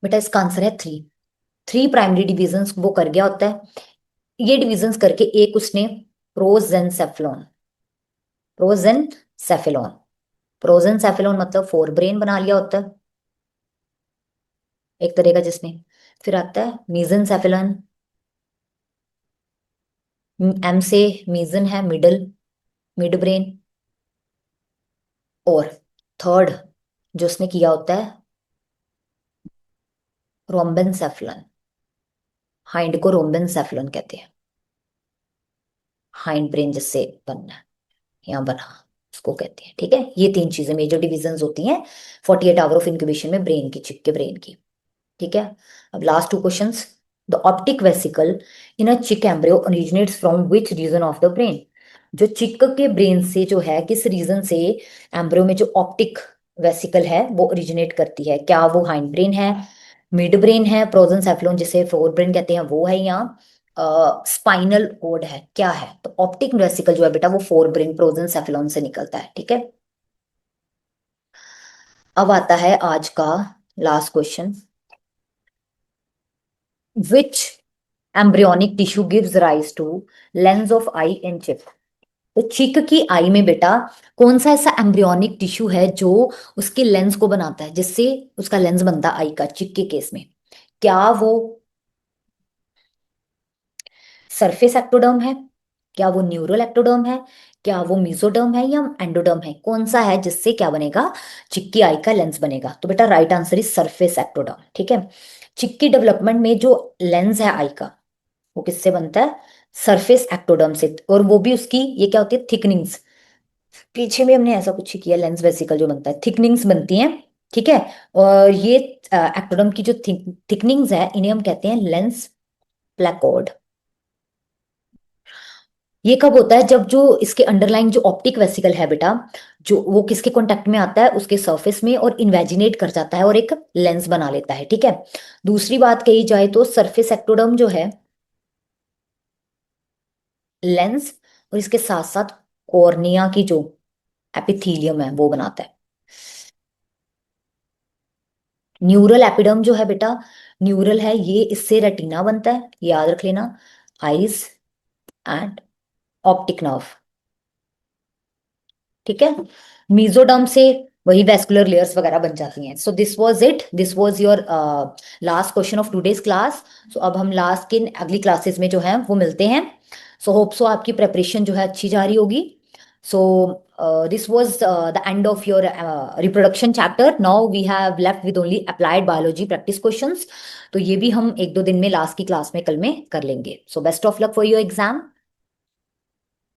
बेटा इसका आंसर है 3। 3 प्राइमरी डिविजन्स वो कर गया होता है। ये डिविजन्स करके एक उसने प्रोजेनसेफलॉन, प्रोजेनसेफेलॉन, प्रोजेनसेफेलॉन मतलब फोर ब्रेन बना लिया होता है एक तरह का जिसने। फिर आता है मीजेनसेफेलॉन, एम से मीजन है मिडल, मिड ब्रेन। और थर्ड जो उसने किया होता है रोम्बेनसेफलन, हाइंड को रोम्बेनसेफलन कहते हैं, हाइंड ब्रेन जिससे बनना है या बना, उसको कहते हैं। ठीक है, ये तीन चीजें मेजर डिविजन्स होती हैं 48 आवर ऑफ इंक्यूबेशन में ब्रेन की, चिक के ब्रेन की। ठीक है, अब last two questions. The optic vesicle इन अ चिक embryo originates from which region of the brain. जो चिक के ब्रेन से जो है किस रीजन से एम्ब्रियो में जो ऑप्टिक वेसिकल है वो ओरिजिनेट करती है, क्या वो हाइंड ब्रेन है, मिड ब्रेन है, प्रोजेनसेफलोन जिसे फोर ब्रेन कहते हैं वो है, या स्पाइनल कोड है, क्या है? तो ऑप्टिक वेसिकल जो है बेटा वो फोर ब्रेन प्रोजेंसेफेलॉन से निकलता है, ठीक है। अब आता है आज का last question. Which embryonic tissue gives rise to lens of eye in chick? तो चिक की आई में बेटा कौन सा ऐसा एम्ब्रियोनिक टिश्यू है जो उसके लेंस को बनाता है, जिससे उसका लेंस बनता है आई का, चिक के केस में? क्या वो सरफेस एक्टोडर्म है, क्या वो न्यूरल एक्टोडर्म है, क्या वो मेसोडर्म है, या एंडोडर्म है? कौन सा है जिससे क्या बनेगा, चिक्की आई का लेंस बनेगा? तो बेटा right answer is surface ectoderm, ठीक है। चिक्की डेवलपमेंट में जो लेंस है आई का वो किससे बनता है? सरफेस एक्टोडर्म से। और वो भी उसकी ये क्या होती है, थिकनिंग्स। पीछे में हमने ऐसा कुछ ही किया, लेंस वेसिकल जो बनता है, थिकनिंग्स बनती हैं, ठीक है। और ये एक्टोडर्म की जो थिकनिंग्स है इन्हें हम कहते हैं लेंस प्लेकोड। ये कब होता है? जब जो इसके अंडरलाइंग जो ऑप्टिक वेसिकल है बेटा, जो वो किसके कांटेक्ट में आता है, उसके सरफेस में, और इन्वेजिनेट कर जाता है और एक लेंस बना लेता है, ठीक है। दूसरी बात कही जाए तो सरफेस एक्टोडर्म जो है लेंस, और इसके साथ साथ कॉर्निया की जो एपिथीलियम है वो बनाता है। न्यूरल एपिडर्म जो है बेटा, न्यूरल है ये, इससे रेटिना बनता है, याद रख लेना। आईज एंड ऑप्टिक नर्व, ठीक है। मीजोडर्म से वही वेस्कुलर लेयर्स वगैरह बन जाती हैं। So this was it, this was your last question of today's class. So अब हम लास्ट के अगली क्लासेस में जो है वो मिलते हैं। सो होप सो आपकी प्रेपरेशन जो है अच्छी जा रही होगी। So this was the end of your reproduction chapter. Now we have left with only applied biology practice questions. तो ये भी हम एक दो दिन में लास्ट की क्लास में कल में कर लेंगे। So best of luck for your exam.